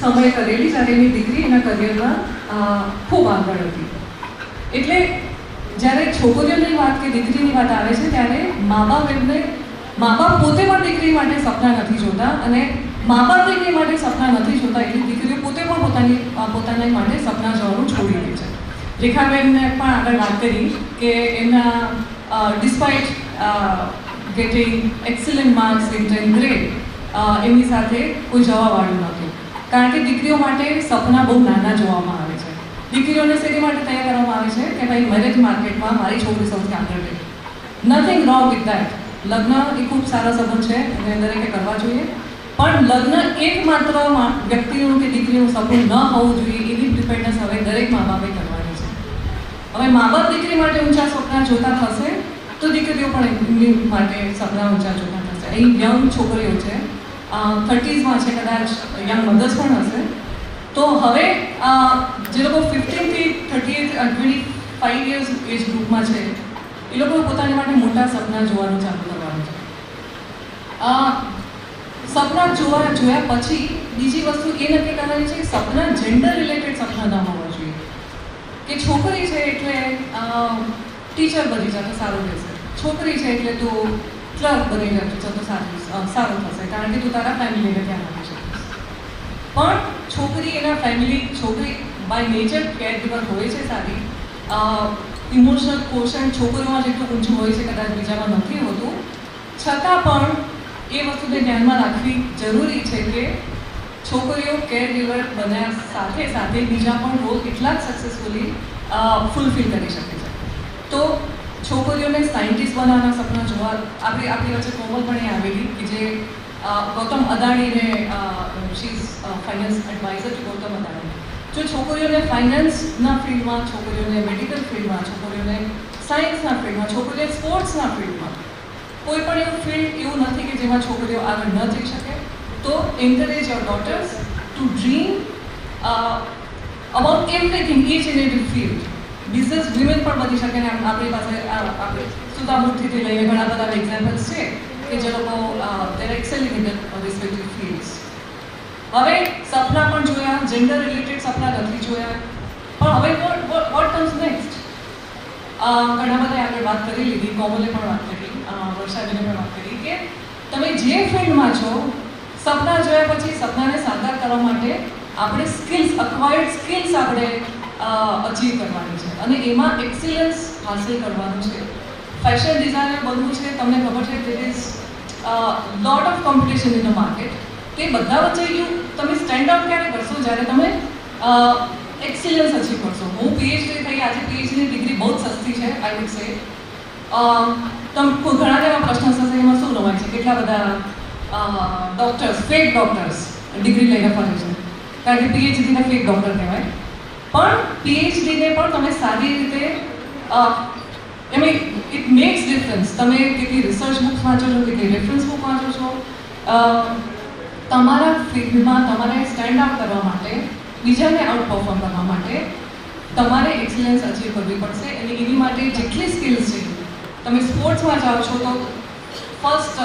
Speaker 5: સમયે કરેલી જ્યારે એની દીકરી એના કરિયરમાં ખૂબ આગળ હતી. એટલે જ્યારે છોકરીઓની વાત કે દીકરીની વાત આવે છે ત્યારે મા બાપ પોતે પણ દીકરી માટે સપના નથી જોતા, અને મા બાપ દીકરી માટે સપના નથી જોતા એટલે દીકરીઓ પોતે પણ પોતાના માટે સપના જોવાનું છોડી દે છે. રેખાબેનને પણ આગળ વાત કરી કે એમના despite getting excellent marks in 10th grade એમની સાથે કોઈ જવાવાળું નહોતું, કારણ કે દીકરીઓ માટે સપના બહુ નાના જોવામાં આવે છે. દીકરીઓને શેની માટે તૈયાર કરવામાં આવે છે કે ભાઈ મેરેજ માર્કેટમાં મારી છોકરી સૌથી આગળ રહે. Nothing wrong with that. લગ્ન એ ખૂબ સારા સંબંધ છે અને દરેકે કરવા જોઈએ, પણ લગ્ન એકમાત્ર વ્યક્તિનું કે દીકરીનું સપનું ન હોવું જોઈએ એવી ડિપેન્ડન્સ હવે દરેક મા બાપે કરવાની છે. હવે મા બાપ દીકરી માટે ઊંચા સપના જોતા થશે તો દીકરીઓ પણ એમની માટે સપના ઊંચા જોતા થશે. અહીં યંગ છોકરીઓ છે, 30s છે, કદાચ યંગ મધર્સ પણ હશે. તો હવે જે લોકો 15 થી 25 યર્સ એજ ગ્રુપમાં છે એ લોકો પોતાની માટે મોટા સપના જોવાનું ચાલુ કરવાનું છે. સપના જોયા પછી બીજી વસ્તુ એ નક્કી કરવાની છે કે સપના જેન્ડર રિલેટેડ સપના ન હોવા જોઈએ. કે છોકરી છે એટલે ટીચર બની જાય તો સારું રહેશે, છોકરી છે એટલે તું ક્લર્ક બની જશે તો સારું થશે, કારણ કે તું તારા ફેમિલીને ધ્યાન આપી શકીશ. પણ છોકરી બાય નેચર કેરગીવર હોય છે સારી, ઇમોશનલ કોશન છોકરીઓમાં જેટલું ઊંચું હોય છે કદાચ બીજામાં નથી હોતું, છતાં પણ એ વસ્તુને ધ્યાનમાં રાખવી જરૂરી છે કે છોકરીઓ કેરગીવર બન્યા સાથે સાથે બીજા પણ રોલ એટલા જ સક્સેસફુલી ફૂલફિલ કરી શકે છે. તો છોકરીઓને સાયન્ટિસ્ટ બનાવવાના સપના જોવા આપણી વચ્ચે કોમલ પણ એ આવેલી કે જે ગૌતમ અદાણીને she is finance adviser to Gautam Adani. જો છોકરીઓને ફાઇનાન્સના ફિલ્ડમાં, છોકરીઓને મેડિકલ ફિલ્ડમાં, છોકરીઓને સાયન્સના ફિલ્ડમાં, છોકરીઓને સ્પોર્ટ્સના ફિલ્ડમાં, કોઈ પણ એવું ફિલ્ડ એવું નથી કે જેમાં છોકરીઓ આગળ ન જઈ શકે, તો encourage your daughters to dream about everything, each and every field. Business women પણ બની શકે ને આપણી પાસે આપણે સુધા મૂર્તિથી લઈને ઘણા બધા એક્ઝામ્પલ્સ છે કે જે લોકો દેર એક્સેલિંગ ઇન રિસ્પેક્ટિવ ફિલ્ડ્સ. હવે સપના પણ જોયા, જેન્ડર રિલેટેડ સપના નથી જોયા, પણ હવે વોટ કમ્સ નેક્સ્ટ? ઘણા બધા આગળ વાત કરી લીધી, કોમલે પણ વાત કરી, વર્ષાબેને પણ વાત કરી કે તમે જે ફિલ્ડમાં છો સપના જોયા પછી સપનાને સાકાર કરવા માટે આપણે અક્વાયર્ડ સ્કિલ્સ આપણે અચીવ કરવાની છે અને એમાં એક્સિલન્સ હાંસલ કરવાનું છે. ફેશન ડિઝાઇનર બનવું છે, તમને ખબર છે there is lot of competition in the market. તે બધા વચ્ચે તમે સ્ટેન્ડ આઉટ ક્યારે કરશો? જ્યારે તમે એક્સિલન્સ અચીવ કરશો. હું પીએચડી થઈ, આજે પીએચડીની ડિગ્રી બહુ જ સસ્તી છે, આઈ વુડ સે. ઘણા એવા પ્રશ્ન થશે એમાં શું નવાય છે, કેટલા બધા ડૉક્ટર્સ, ફેક ડૉક્ટર્સ ડિગ્રી લઈને ફરે છે, કારણ કે પીએચડીને ફેક ડૉક્ટર કહેવાય. પણ પીએચડીને પણ તમે સારી રીતે ઇટ મેક્સ ડિફરન્સ. તમે કેટલી રિસર્ચ બુક્સ વાંચો છો, કેટલી રેફરન્સ બુક વાંચો છો, તમારા ફિલ્ડમાં તમારે સ્ટેન્ડ આઉટ કરવા માટે, બીજાને આઉટ પરફોર્મ કરવા માટે તમારે એક્સેલન્સ અચીવ કરવી પડશે. અને એની માટે જેટલી સ્કિલ્સ છે તમે સ્પોર્ટ્સમાં જાઓ છો તો first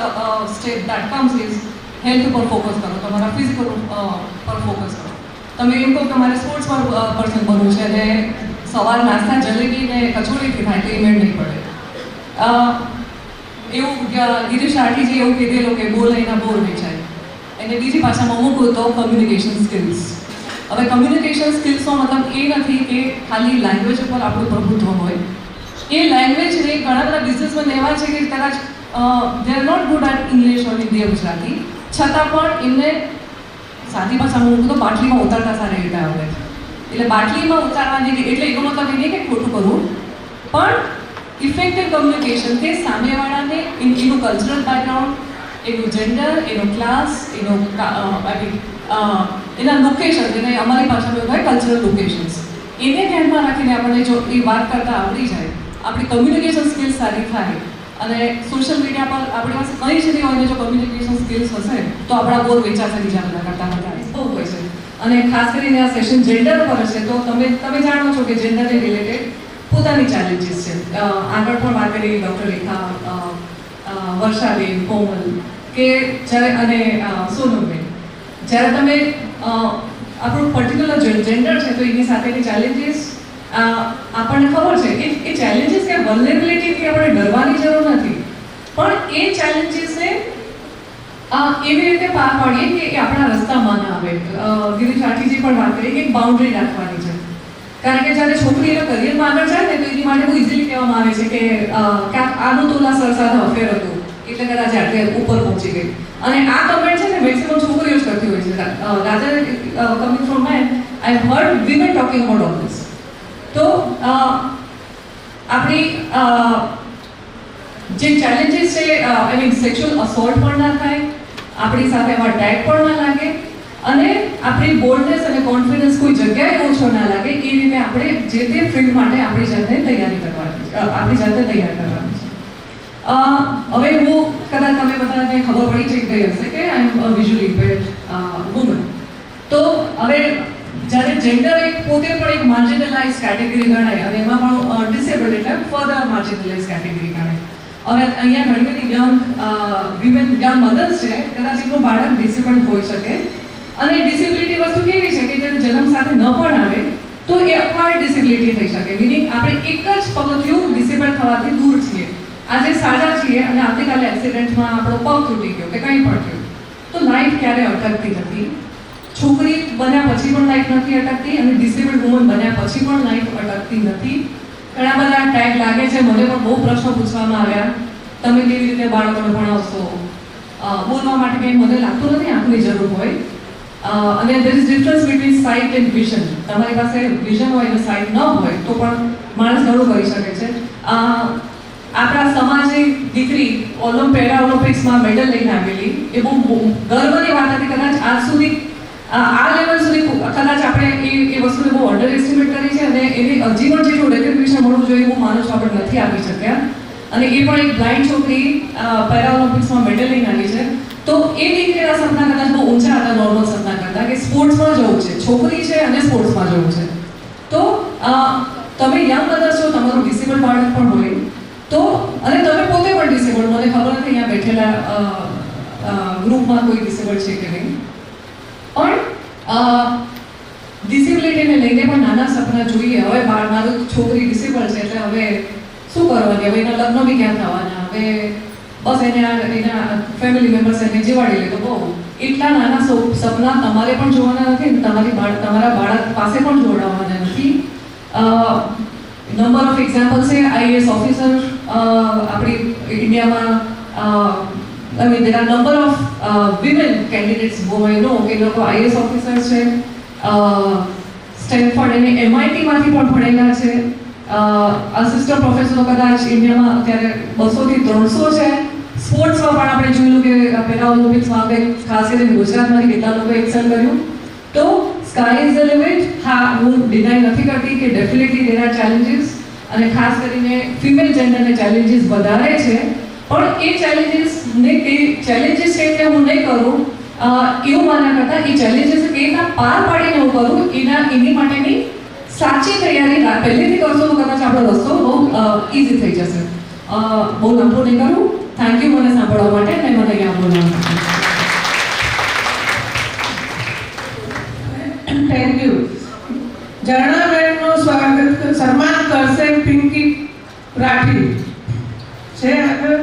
Speaker 5: step that comes is health પર ફોકસ કરો, તમારા ફિઝિકલ પર ફોકસ કરો. તમે એમ કહો તમારે સ્પોર્ટ્સ પર પર્સન બનવું છે અને સવાર નાસ્તા જલેબી ને કચોરીથી થાય તો એ મેળ નહીં પડે. એવું ગિરીશ રાઠીજી એવું કીધેલું કે બોલ એના બોર વેચાય. એને બીજી ભાષામાં મૂકું તો કમ્યુનિકેશન સ્કિલ્સ. હવે કમ્યુનિકેશન સ્કિલ્સનો મતલબ એ નથી કે ખાલી લેંગ્વેજ ઉપર આપણું પ્રભુત્વ હોય. એ લેંગ્વેજને ઘણા બધા બિઝનેસમેન એવા છે કે કદાચ they are not good at English or Hindi Gujarati, છતાં પણ એમને સાદી ભાષામાં મૂકું તો બાટલીમાં ઉતારતા સારી રીતે આવડે છે. એટલે બાટલીમાં ઉતારવાની એટલે એનો મતલબ એ નહીં કે ખોટું કરવું, પણ ઇફેક્ટિવ કમ્યુનિકેશન કે સામેવાળાને એનું કલ્ચરલ બેકગ્રાઉન્ડ, એનું જેન્ડર, એનો ક્લાસ, એના લોકેશન, એને અમારી ભાષામાં હોય કલ્ચરલ લોકેશન્સ, એને ધ્યાનમાં રાખીને આપણને જો એ વાત કરતાં આવડી જાય, આપણી કમ્યુનિકેશન સ્કિલ્સ સારી થાય અને સોશિયલ મીડિયા પર આપણી પાસે કંઈ જ નહીં હોય જો કમ્યુનિકેશન સ્કિલ્સ હશે તો આપણા બોલ વેચાશે બીજા બધા કરતાં વધારે બહુ હોય છે. અને ખાસ કરીને આ સેશન જેન્ડર પર છે તો તમે જાણો છો કે જેન્ડરને રિલેટેડ પોતાની ચેલેન્જીસ છે. આગળ પણ વાત કરી ડૉક્ટર રેખા, વર્ષાબેન, કોમલ કે જ્યારે અને સોનમબેન, જ્યારે તમે આપણું પર્ટિક્યુલર જેન્ડર છે તો એની સાથેની ચેલેન્જીસ આપણને ખબર છે કે એ ચેલેન્જીસ કે વલ્નરેબિલિટીથી આપણે ડરવાની જરૂર નથી, પણ એ ચેલેન્જીસને એવી રીતે પાર પાડીએ કે એ આપણા રસ્તામાં ના આવે. ગિરીશ રાઠીજી પણ વાત કરી કે એક બાઉન્ડ્રી રાખવાની છે, કારણ કે જ્યારે છોકરી એના કરિયરમાં આગળ જાય ને તો એની માટે બહુ ઇઝીલી કહેવામાં આવે છે કે ક્યાંક આનું તોલા સર સાથે અફેર હતું એટલે કદાચ આટલે ઉપર પહોંચી ગઈ. અને આ કમેન્ટ છે ને મેક્સિમમ છોકરીઓ જ કરતી હોય છે. Rather coming from men, I heard women talking about all this. તો આપણી જે ચેલેન્જીસ છે, આઈ મીન સેક્સ્યુઅલ અસોલ્ટ પણ ના થાય, આપણી સાથે આવા ટેગ પણ ના લાગે અને આપણી બોલ્ડનેસ અને કોન્ફિડન્સ કોઈ જગ્યાએ ઓછો ના લાગે, એ રીતે આપણે જે તે ફિલ્ડ માટે આપણી જાતને તૈયાર કરવાની છે. હવે હું કદાચ તમે બધાને ખબર પડી ગઈ હશે કે આઈ એમ વિઝ્યુઅલી ઇમ્પેર્ડ વુમન. તો હવે જ્યારે જેન્ડર એક પોતે પણ એક માર્જિનલાઇઝ કેટેગરી ગણાય અને એમાં પણ ડિસેબલ્ડ એટલે ફર્ધર માર્જિનલાઇઝ કેટેગરી ગણાય. હવે અહીંયા ઘણી બધી યંગ વિમેન, યંગ મધર્સ છે, કદાચ એનું બાળક ડિસેબલ્ડ હોઈ શકે અને ડિસેબિલિટી વસ્તુ કેવી છે કે જે જન્મ સાથે ન પણ આવે તો એ અક્વાયર્ડ ડિસેબિલિટી થઈ શકે. મિનિંગ આપણે એક જ પગથિયું ડિસેબલ્ડ થવાથી દૂર છીએ. આજે સાજા છીએ અને આવતીકાલે એક્સિડન્ટમાં આપણો પગ તૂટી ગયો કે કંઈ પણ થયું તો લાઈફ ક્યારે અટકતી નથી. છોકરી બન્યા પછી પણ લાઈફ નથી અટકતી અને ડિસેબલ્ડ વુમન બન્યા પછી પણ લાઈફ અટકતી નથી. ઘણા બધા ટેગ લાગે છે, મને પણ બહુ પ્રશ્નો પૂછવામાં આવ્યા, તમે કેવી રીતે બાળકોને ભણાવશો? બોલવા માટે કંઈ મને લાગતું નથી આંખની જરૂર હોય. અને there is difference between sight and vision. તમારી પાસે વિઝન હોય અને સાઇટ ન હોય તો પણ માણસ ઘણું કરી શકે છે. આપણા સમાજની દીકરી પેરા ઓલિમ્પિક્સમાં મેડલ લઈને આવેલી, એ બહુ ગર્વની વાત હતી. કદાચ આજ સુધી આ લેવલ સુધી કદાચ આપણે એ વસ્તુને બહુ અંડર એસ્ટિમેટ કરી છે અને એને હજી પણ જેટલું રેકગ્નિશન મળવું જોઈએ હું માનું છું આપણે નથી આપી શક્યા. અને એ પણ એક બ્લાઇન્ડ છોકરી પેરા ઓલિમ્પિક્સમાં મેડલ લઈને આવી છે. તો એ દીકરીના સપના કદાચ બહુ ઊંચા હતા નોર્મલ સપના કરતાં, કે સ્પોર્ટ્સમાં જવું છે, છોકરી છે અને સ્પોર્ટ્સમાં જવું છે. તો તમે યંગ મધર છો, તમારું ડિસેબલ્ડ બાળક પણ હોય તો, અને તમે પોતે પણ ડિસેબલ્ડ, મને ખબર નથી અહીંયા બેઠેલા ગ્રુપમાં કોઈ ડિસેબલ્ડ છે કે નહીં, પણ ડિસેબિલિટીને લઈને પણ નાના સપના જોઈએ. હવે મારું છોકરી ડિસેબલ્ડ છે એટલે હવે શું કરવાની, હવે એના લગ્ન બી ક્યાં થવાના, હવે બસ એના ફેમિલી મેમ્બર્સ એને જીવાડી લે તો બહુ. એટલા નાના સપના તમારે પણ જોવાના નથી, તમારા બાળક પાસે પણ જોડાવાના નથી. નંબર ઓફ એક્ઝામ્પલ છે. આઈએએસ ઓફિસર આપણી ઇન્ડિયામાં, I mean, there are number of women candidates who I know કે લોકો આઈએએસ ઓફિસર છે, સ્ટેનફોર્ડ અને MIT-માંથી પણ ભણેલા છે. આસિસ્ટન્ટ પ્રોફેસરો કદાચ ઇન્ડિયામાં અત્યારે 200 થી 300 છે. સ્પોર્ટ્સમાં પણ આપણે જોયું કે પેરા ઓલિમ્પિક્સમાં આપણે ખાસ કરીને ગુજરાતમાંથી કેટલા લોકો એક્સેલ કર્યું. તો સ્કાય ઇઝ ધ લિમિટ. હા, હું ડિનાય નથી કરતી કે ડેફિનેટલી દેર આર ચેલેન્જીસ અને ખાસ કરીને ફિમેલ જેન્ડરને ચેલેન્જીસ વધારે છે, પણ એ ચેલેન્જીસને કે ચેલેન્જીસ છે એટલે હું નહીં કરું એવું માના કરતાં એ ચેલેન્જીસ કેવી રીતના પાર પાડીને હું કરું એની માટેની સાચી તૈયારી પહેલેથી કરશો તો કદાચ આપણો રસ્તો બહુ ઇઝી થઈ જશે. બહુ લાંબુ નહીં કરું. થેન્ક યુ મને સાંભળવા માટે અને મને અહીંયા બોલાવવા માટે.
Speaker 2: Thank you. ઝરણાબેનનું સ્વાગત સન્માન કરશે પિંકી રાઠી છે આગળ.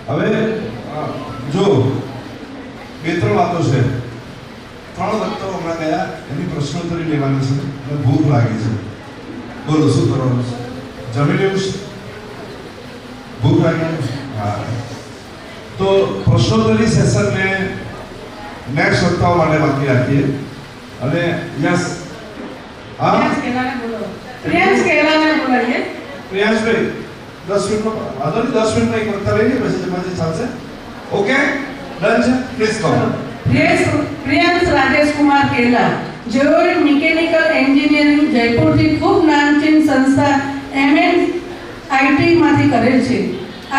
Speaker 4: હવે જો બે ત્રણ વાતો છે. 3 વક્તાઓ હમણાં ગયા, એની પ્રશ્નોત્તરી લેવાની છે અને ભૂખ લાગી છે. બોલો શું કરવાનું છે? જમી લેવું છે? ભૂખ લાગી? હા. તો પ્રશ્નોત્તરી સેશનને નેક્સ્ટ વક્તાઓ માટે બાકી રાખીએ. અને યસ, હા
Speaker 2: પ્રિયાંશ કેલાને બોલાવીએ.
Speaker 4: પ્રિયાંશભાઈ 10 મિનિટનો વાંધો નહીં, 10 મિનિટમાં એક વક્તા લઈને પછી તમારે ચાલશે. ઓકે, ડન છે? પ્લીઝ કહો.
Speaker 2: પ્રિયાંશ રાજેશ કુમાર કેલા, જેઓએ મિકેનિકલ એન્જિનિયરિંગ જયપુરથી ખૂબ નામચીન સંસ્થા MNIT માંથી કરેલ છે.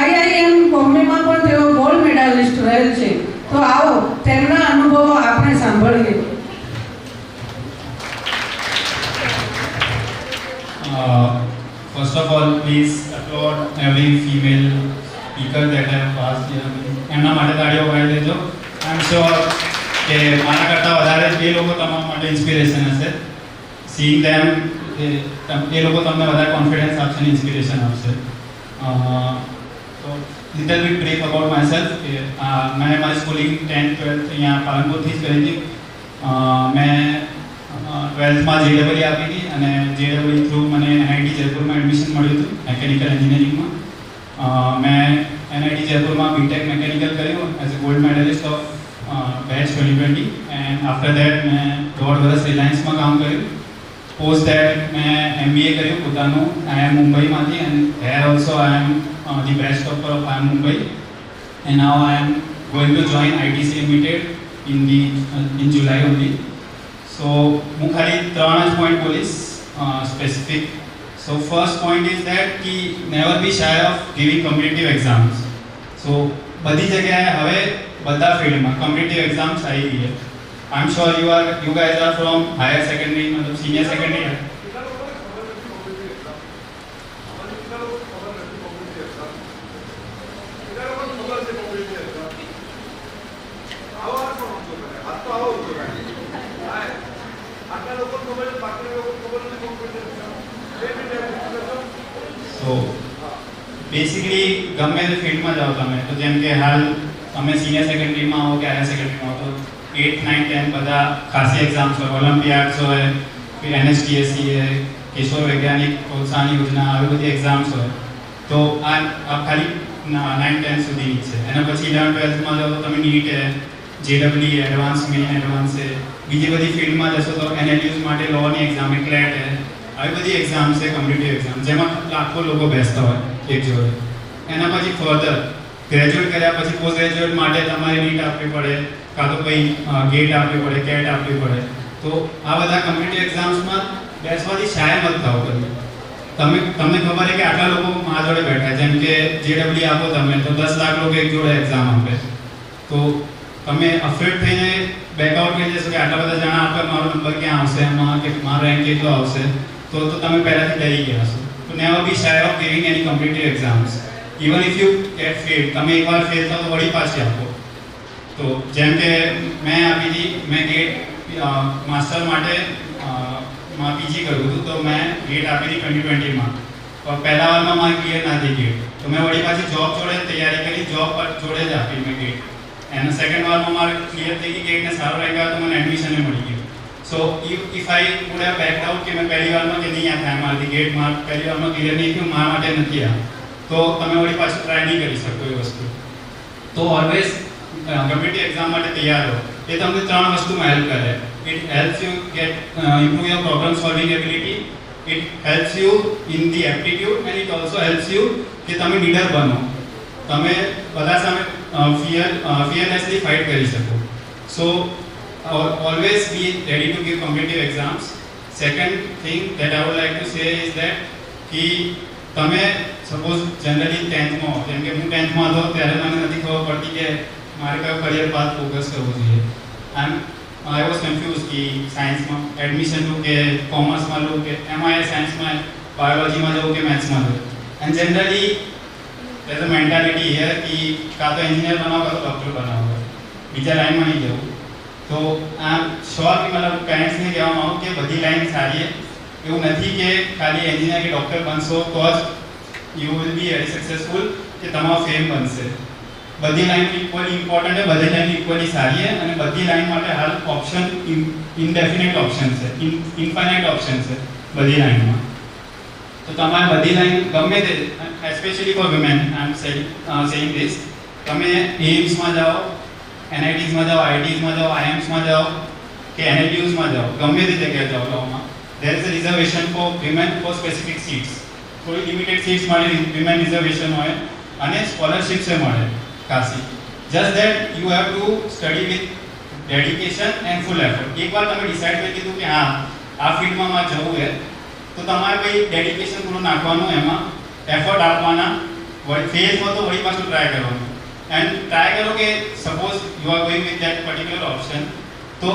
Speaker 2: IIM બોમ્બેમાં પણ તેઓ ગોલ્ડ મેડાલિસ્ટ રહેલ છે. તો આવો તેમના અનુભવો આપણે સાંભળીએ.
Speaker 6: First of all, please applaud every female speaker that have passed here. એમના માટે તાળીઓ પાડી દેજો. આઈ એમ શ્યોર કે મારા કરતાં વધારે એ લોકો તમારા માટે ઇન્સ્પિરેશન હશે. સીઈંગ ધેમ એ લોકો તમને વધારે કોન્ફિડન્સ આપશે અને ઇન્સ્પિરેશન આપશે. તો little bit brief about my self કે મેં મારી સ્કૂલિંગ 10th 12th અહીંયા પાલનપુરથી જ કરી હતી. મેં 12th માં JEE આપી હતી અને JEE થ્રુ મને NIT જયપુરમાં એડમિશન મળ્યું હતું મેકેનિકલ એન્જિનિયરિંગમાં. મેં NIT જયપુરમાં BTech મેકેનિકલ કર્યું as a gold medallist of batch 2020 and after that મેં 1.5 વર્ષ રિલાયન્સમાં કામ કર્યું. પોસ્ટ દેટ મેં MBA કર્યું પોતાનું IIM મુંબઈમાંથી and her also I am the best topper of IIM Mumbai and now I am going to join ITC Limited in July only. So હું ખાલી 3 જ પોઈન્ટ બોલીશ specific. So first point is that ki never be shy of giving competitive exams. So બધી જગ્યાએ હવે બધા ફિલ્ડમાં competitive exams આવી ગઈ છે. I'm sure you guys are from higher secondary मतलब senior secondary. So basically ગમે તે ફિલ્ડમાં જાઓ તમે તો જેમ કે હાલ તમે સિનિયર સેકન્ડરીમાં હો કે હાયર સેકન્ડરીમાં હો તો 8, 9, 10 બધા ખાસી એક્ઝામ્સ હોય. ઓલિમ્પિયાડ્સ હોય, फिर NSTSC है, किशोर वैज्ञानिक प्रोत्साहन योजना આવી બધી એક્ઝામ્સ હોય. તો આ ખાલી 9, 10 સુધીની છે. એના પછી 11, 12માં જાઓ તો તમે નીટ છે, JEE એડવાન્સ મેઇન એડવાન્સ છે. બીજી બધી ફિલ્ડમાં જશો તો NLUs માટે લોની એક્ઝામ ક્લેટ છે. આવી બધી એક્ઝામ્સ છે કોમ્પિટિટિવ એક્ઝામ જેમાં લાખો લોકો બેસતા હોય એક જોડે. એના પછી ફર્ધર ગ્રેજ્યુએટ કર્યા પછી પોસ્ટ ગ્રેજ્યુએટ માટે તમારે નીટ આપવી પડે કાં તો કંઈ ગેટ આપવી પડે, કેટ આપવી પડે. તો આ બધા કોમ્પિટિટિવ એક્ઝામ્સમાં બેસવાથી શાય મત થાવ કરી. તમને ખબર છે કે આટલા લોકો મારા જોડે બેઠા જેમ કે JEE આપો તમે તો 10 લાખ લોકો એક જોડે એક્ઝામ આપે. તો તમે અફ્રેડ થઈને બેકઆઉટ કરી જશો કે આટલા બધા જણા આપે મારો નંબર ક્યાં આવશે, એમાં કે મારો રેન્ક કેટલો આવશે, તો તમે પહેલાથી ડરી ગયા છો. તો never be shy of giving any competitive exams. Even if you get fail, તમે એકવાર ફેલ થાવ તો વળી પાછી આપો. તો જેમ કે મેં આપી હતી, મેં ગેટ માસ્ટર માટે પીજી કર્યું હતું તો મેં ગેટ આપી હતી 2020માં. તો પહેલા વારમાં મારે ક્લિયર ના થઈ ગેટ તો મેં વળી પાછી જોબ જોડે તૈયારી કરી, જોબ પર જોડે જ આપી મેં ગેટ. એના સેકન્ડ વારમાં મારે ક્લિયર થઈ ગઈ ગેટ ને સારો રેન્ક આવ્યો તો મને એડમિશન મળી ગયું. સો if I would have baked out કે મેં પહેલી વારમાં કે નહીં આ થાય મારાથી ગેટ માર્ક પહેલી વારમાં ક્લિયર નહીં થયું, મારા માટે નથી આ, તો તમે વળી પાછું ટ્રાય નહીં કરી શકો એ વસ્તુ. તો ઓલવેઝ કોમ્પિટિટિવ એક્ઝામ માટે તૈયાર રહો. એ તમને 3 વસ્તુમાં હેલ્પ કરે. It helps you improve your problem solving ability. It helps you in the aptitude and it also helps you કે તમે લીડર બનો. તમે બધા સામે fearlessly fight કરી શકો. So always be ready to give competitive exams. Second thing that I would like to say is that कि તમે સપોઝ જનરલી 10th માં જેમ કે હું 10th માં હતો ત્યારે મને નથી ખબર પડતી કે મારે કયો કરિયર પાથ ફોકસ કરવો જોઈએ. આઈ વોઝ કન્ફ્યુઝ કે સાયન્સમાં એડમિશન લઉં કે કોમર્સમાં લઉં કે એમાં સાયન્સમાં બાયોલોજીમાં જવું કે મેથ્સમાં જવું. And generally there's a mentality here कि का तो इंजीनियर बनाओ का तो डॉक्टर बनाओ, बीजा लाइन में नहीं जाओ. तो आ श्योर कि मतलब पेरेंट्स ने कहेवा मांगू कि बधी लाइन सारी है. એવું નથી કે ખાલી એન્જિનિયર કે ડૉક્ટર બનશો તો જ you will be very successful કે તમારો ફેમ બનશે. બધી લાઈન ઇક્વલી ઇમ્પોર્ટન્ટ છે, બધી લાઈન ઇક્વલી સારી છે અને બધી લાઈન માટે હાલ ઓપ્શન ઇનડેફિનેટ ઓપ્શન છે, ઇન્ફાઇનાઇટ ઓપ્શન છે બધી લાઈનમાં. તો તમારે બધી લાઈન ગમે તે, especially for women I am saying this, તમે એમ્સમાં જાઓ, એનઆઈટીઝમાં જાઓ, આઈટીઝમાં જાઓ, આઈએમ્સમાં જાઓ કે એનએલયુઝમાં જાઓ, ગમે તે જગ્યાએ જાઓ લોમાં, there is a reservation for women for specific seats. થોડી લિમિટેડ સીટ્સ માટે વિમેન રિઝર્વેશન હોય અને સ્કોલરશિપ છે મળે ખાસી. Just that you have to study with dedication and full effort. એકવાર તમે ડિસાઇડ કરી દીધું કે હા આ ફિલ્ડમાં મારે જવું છે તો તમારે કંઈ ડેડિકેશન પૂરું નાખવાનું, એમાં એફર્ટ આપવાના, ફેઝમાં તો વળી પાછું ટ્રાય કરવાનું. એન્ડ ટ્રાય કરો કે suppose you are going with that particular option, તો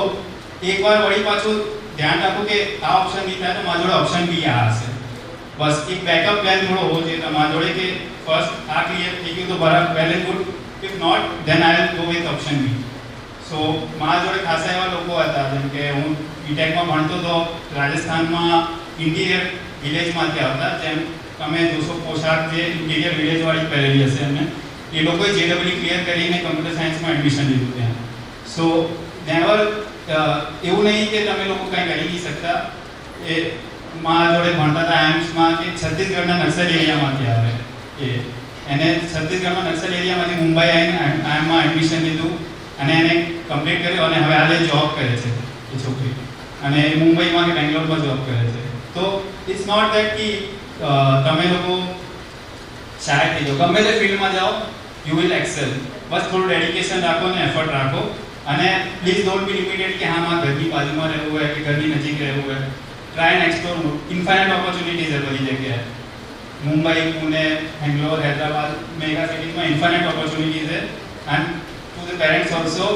Speaker 6: એકવાર વળી પાછું ધ્યાન રાખો કે આ ઓપ્શન નહીં થાય તો મારા જોડે ઓપ્શન બી આ હશે. બસ એક બેકઅપ પ્લાન થોડો હોવો જોઈએ તમારા જોડે કે ફર્સ્ટ આ ક્લિયર થઈ ગયું તો બરાબર, well and good. If not then I will go with option B. So મારા જોડે ખાસા એવા લોકો હતા, જેમ કે હું બીટેકમાં ભણતો તો રાજસ્થાનમાં ઇન્ટિરિયર વિલેજમાંથી આવતા, જેમ તમે જોશો પોશાક જે ઇન્ટિરિયર વિલેજવાળી પહેરેલી હશે એમને, એ લોકોએ જેડબલ્યુ ક્લિયર કરીને કમ્પ્યુટર સાયન્સમાં એડમિશન લીધું ત્યાં. સો નેવર એવું નહીં કે તમે લોકો કંઈ કરી નહીં શકતા. એ મારા જોડે ભણતા હતા એમ્સમાં કે છત્તીસગઢના નક્સલ એરિયામાંથી આવે એને છત્તીસગઢમાં નક્સલ એરિયામાંથી મુંબઈ આવીને આઈએમમાં એડમિશન લીધું અને એને કમ્પ્લીટ કર્યું અને હવે હાલે જોબ કરે છે એ છોકરી, અને મુંબઈમાં કે બેંગ્લોરમાં જોબ કરે છે. તો ઇટ્સ નોટ ધેટ કે તમે લોકો શાયદ થઈ જાઓ, ગમે તે ફિલ્ડમાં જાઓ યુ વિલ એક્સેલ. બસ થોડું ડેડિકેશન રાખો ને એફર્ટ રાખો અને પ્લીઝ ડોન્ટ બી લિમિટેડ કે હા મારા ઘરની બાજુમાં રહેવું હોય કે ઘરની નજીક રહેવું હોય. Try and explore. Infinite opportunities છે બધી જગ્યાએ. મુંબઈ, પુણે, બેંગ્લોર, હૈદરાબાદ, મેગા સિટીઝમાં ઇન્ફાઇનાઇટ ઓપોર્ચ્યુનિટીઝ છે. And to the parents also,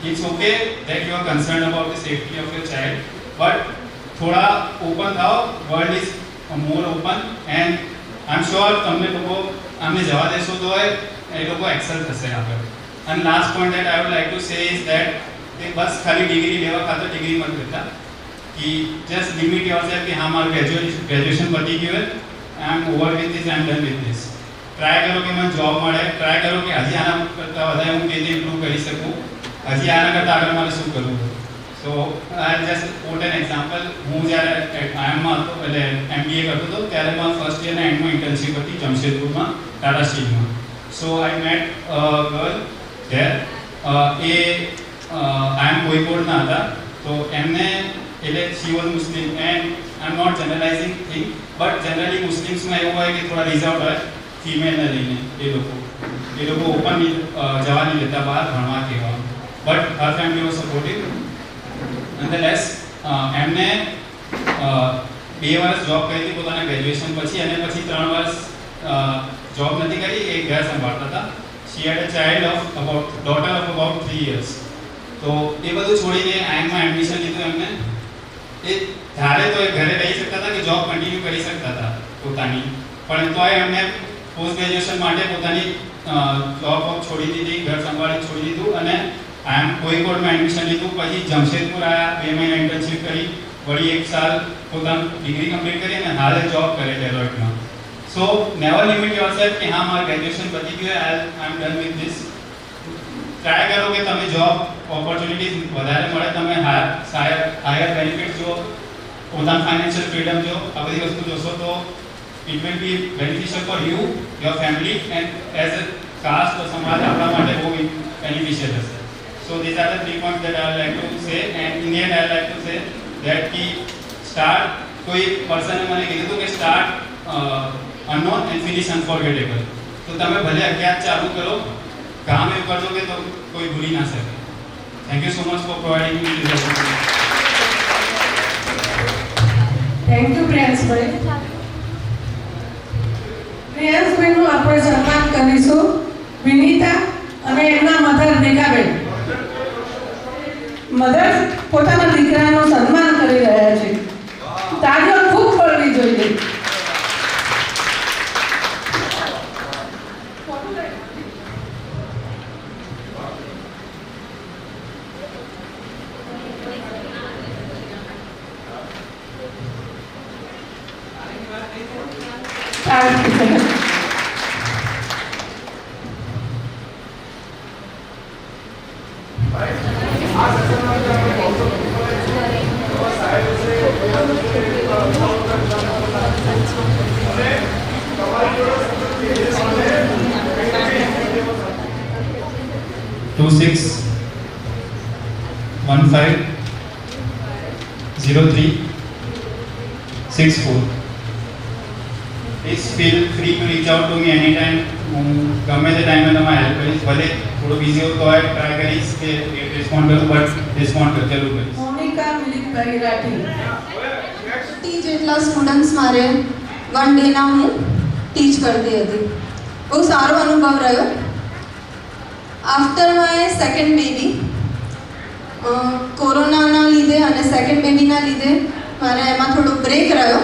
Speaker 6: it's okay that you are concern about the safety of your child, but થોડા ઓપન થાઓ. World is more open and I am sure તમને લોકો આમને જવા દેશો તો એ લોકો એક્સેલ થશે આગળ. And last point that I would like to say is that કે બસ ખાલી ડિગ્રી લેવા ખાતર ડિગ્રી મત કરતા, કે જસ્ટ લિમિટ યોરસેલ્ફ કે હા મારું ગ્રેજ્યુએશન પતી ગયું, I am over with this, I am done with this. Try કરો કે મને જોબ મળે, ટ્રાય કરો કે હજી આના કરતાં વધારે હું કેવી ઇમ્પ્રૂવ કરી શકું, હજી આના કરતાં આગળ મારે શું કરવું. So I just quote an example. હું જ્યારે આઈએમમાં હતો એટલે MBA કરતો હતો ત્યારે મારા ફર્સ્ટ યરના એન્ડમાં ઇન્ટર્નશીપ હતી જમશેદપુરમાં ટાટા સ્ટીલમાં. So I met girl there. I am કોઈકોડના હતા, તો એમને એટલે she was Muslim and I am not generalizing thing, but generally મુસ્લિમ્સમાં એવું હોય કે થોડા રિઝર્વ હોય ફિમેલને લઈને. એ લોકો ઓપનલી જવા નહીં દેતા બહાર ભણવા કહેવા, but her family was supportive. Nonetheless એમને 2 વર્ષ જોબ કરી હતી પોતાના ગ્રેજ્યુએશન પછી, અને પછી 3 વર્ષ જોબ નથી કરી, એ ઘર સંભાળતા હતા. She had a child of daughter of about 3 years. તો એ બધું છોડીને આઈએમમાં એડમિશન લીધું એમને. એ ધારે તો એ ઘરે રહી શકતા હતા કે જોબ કન્ટિન્યુ કરી શકતા હતા પોતાની, પણ તોય એમને પોસ્ટ ગ્રેજ્યુએશન માટે પોતાની જોબ છોડી દીધી, ઘર સંભાળી છોડી દીધું અને કોઈકોડમાં એડમિશન લીધું. પછી જમશેદપુર આવ્યા, 2 મહિના ઇન્ટર્નશીપ કરી, વળી 1 સાલ પોતાની ડિગ્રી કમ્પ્લીટ કરી અને હાલે જોબ કરે ડેલોઇટમાં. So never limit yourself કે હા મારું ગ્રેજ્યુએશન પતી ગયું, I am done with this. Try કરો કે તમે જોબ ઓપોર્ચ્યુનિટીઝ વધારે મળે, તમે હાયર બેનિફિટ જો, પોતાનું ફાઇનાન્શિયલ ફ્રીડમ જો, આ બધી વસ્તુ જોશો તો it will be beneficial for you, your family and as a caste તો સમાજ આપણા માટે બહુ બેનિફિશિયલ હશે. So this are the 3 points that I would like to say, and in the end I would like to say that ki start, કોઈ પર્સને મને કીધું હતું કે start unknown and finish unforgettable. તો તમે ભલે અજ્ઞાત ચાલુ કરો, કામ એવું કરજો કે તો કોઈ ભૂલી ના શકે. Thank you so much for providing me this opportunity.
Speaker 2: Thank you પ્રિયાંશભાઈ. પ્રિયાંશભાઈનું આપણે સન્માન કરીશું. વિનીતા અને એમના મધર રેખાબેન. મધર પોતાના દીકરાનું સન્માન કરી રહ્યા છે. તાળીઓ ખૂબ પડવી જોઈએ.
Speaker 6: Two 6 1 5 0 3 6 4. Please feel free to reach out to me anytime. હું ગમે તે ટાઈમે તમારે હેલ્પ કરીશ. ભલે થોડું બિઝી હોય તો ટ્રાય કરીશ કે રિસ્પોન્ડ કરું, બટ રિસ્પોન્ડ જરૂર કરીશ.
Speaker 2: મોનિકા મિલિંદભાઈ રાઠી.
Speaker 7: 30 જેટલા સ્ટુડન્ટ્સ મારે વન ડેના હું ટીચ કરતી હતી. બહુ સારો અનુભવ રહ્યો. આફ્ટર માય સેકન્ડ બેબી, કોરોનાના લીધે અને સેકન્ડ બેબીના લીધે મારે એમાં થોડો બ્રેક રહ્યો.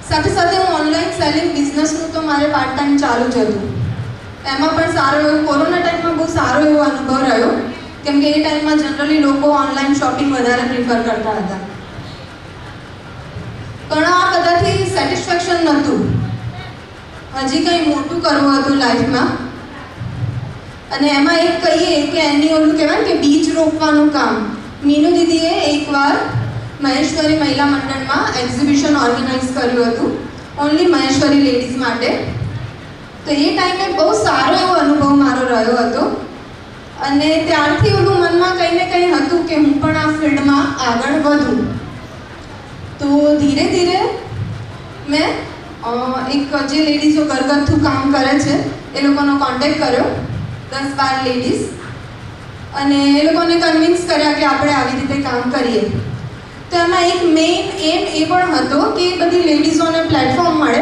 Speaker 7: સાથે સાથે હું ઓનલાઈન સેલિંગ બિઝનેસનું તો મારે પાર્ટ ટાઈમ ચાલુ જ હતું. એમાં પણ સારો એવો કોરોના ટાઈમમાં બહુ સારો એવો અનુભવ રહ્યો, કેમ કે એ ટાઈમમાં જનરલી લોકો ઓનલાઈન શોપિંગ વધારે પ્રિફર કરતા હતા. પણ આ બધાથી સેટિસ્ફેક્શન નહોતું. હજી કંઈ મોટું કરવું હતું લાઈફમાં. અને એમાં એક કહીએ કે એની ઓલું કહેવાય કે બીજ રોપવાનું કામ મીનુ દીદીએ એકવાર મહેશ્વરી મહિલા મંડળમાં એક્ઝિબિશન ઓર્ગેનાઇઝ કર્યું હતું, ઓનલી મહેશ્વરી લેડીઝ માટે. તો એ ટાઈમે બહુ સારો એવો અનુભવ મારો રહ્યો હતો. અને ત્યારથી ઓલું મનમાં કંઈ ને કંઈ હતું કે હું પણ આ ફિલ્ડમાં આગળ વધું. તો ધીરે ધીરે મેં એક જે લેડીઝો ઘરગથ્થું કામ કરે છે એ લોકોનો કોન્ટેક્ટ કર્યો, 10-12 લેડીઝ, અને એ લોકોને કન્વિન્સ કર્યા કે આપણે આવી રીતે કામ કરીએ. તો એમાં એક મેઇન એમ એ પણ હતો કે એ બધી લેડીઝોને પ્લેટફોર્મ મળે.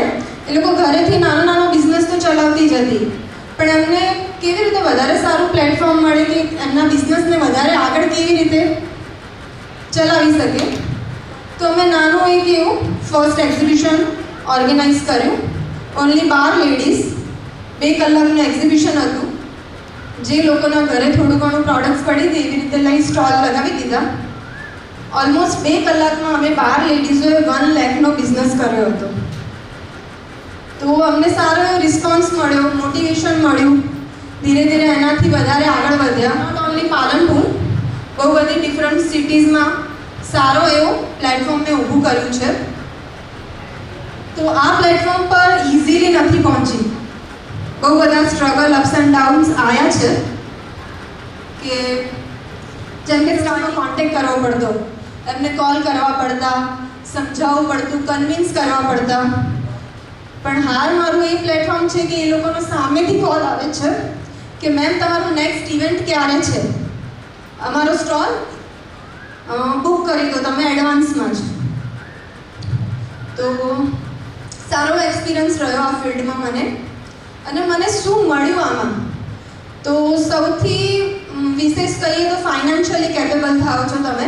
Speaker 7: એ લોકો ઘરેથી નાનો નાનો બિઝનેસ તો ચલાવતી જ હતી, પણ એમને કેવી રીતે વધારે સારું પ્લેટફોર્મ મળે કે એમના બિઝનેસને વધારે આગળ કેવી રીતે ચલાવી શકે. તો અમે નાનું એક એવું ફર્સ્ટ એક્ઝિબિશન ઓર્ગેનાઇઝ કર્યું, ઓનલી 12 લેડીઝ. 2 કલાકનું એક્ઝિબિશન હતું. જે લોકોના ઘરે થોડું ઘણું પ્રોડક્ટ્સ પડી હતી એવી રીતે લઈ સ્ટોલ લગાવી દીધા. ઓલમોસ્ટ 2 કલાકમાં અમે 12 લેડીઝોએ 1 લાખનો બિઝનેસ કર્યો હતો. તો અમને સારો એવો રિસ્પોન્સ મળ્યો, મોટિવેશન મળ્યું. ધીરે ધીરે એનાથી વધારે આગળ વધ્યા. નોટ ઓનલી પાલનપુર, બહુ બધી ડિફરન્ટ સિટીઝમાં સારો એવો પ્લેટફોર્મ મેં ઊભું કર્યું છે. તો આ પ્લેટફોર્મ પર ઇઝીલી નથી પહોંચી. બહુ બધા સ્ટ્રગલ, અપ્સ એન્ડ ડાઉન્સ આવ્યા છે. કે જેમ કે સ્ટાફનો કોન્ટેક્ટ કરવો પડતો, એમને કોલ કરવા પડતા, સમજાવવું પડતું, કન્વિન્સ કરવા પડતા. પણ હાલ મારું એ પ્લેટફોર્મ છે કે એ લોકોનો સામેથી કોલ આવે છે કે મેમ તમારું નેક્સ્ટ ઇવેન્ટ ક્યારે છે, અમારો સ્ટોલ બુક કરી દો તમે એડવાન્સમાં જ. તો સારો એક્સપિરિયન્સ રહ્યો આ ફિલ્ડમાં મને. અને મને શું મળ્યું આમાં, તો સૌથી વિશેષ કહીએ તો ફાઇનાન્શિયલી કેપેબલ થાઓ છો તમે.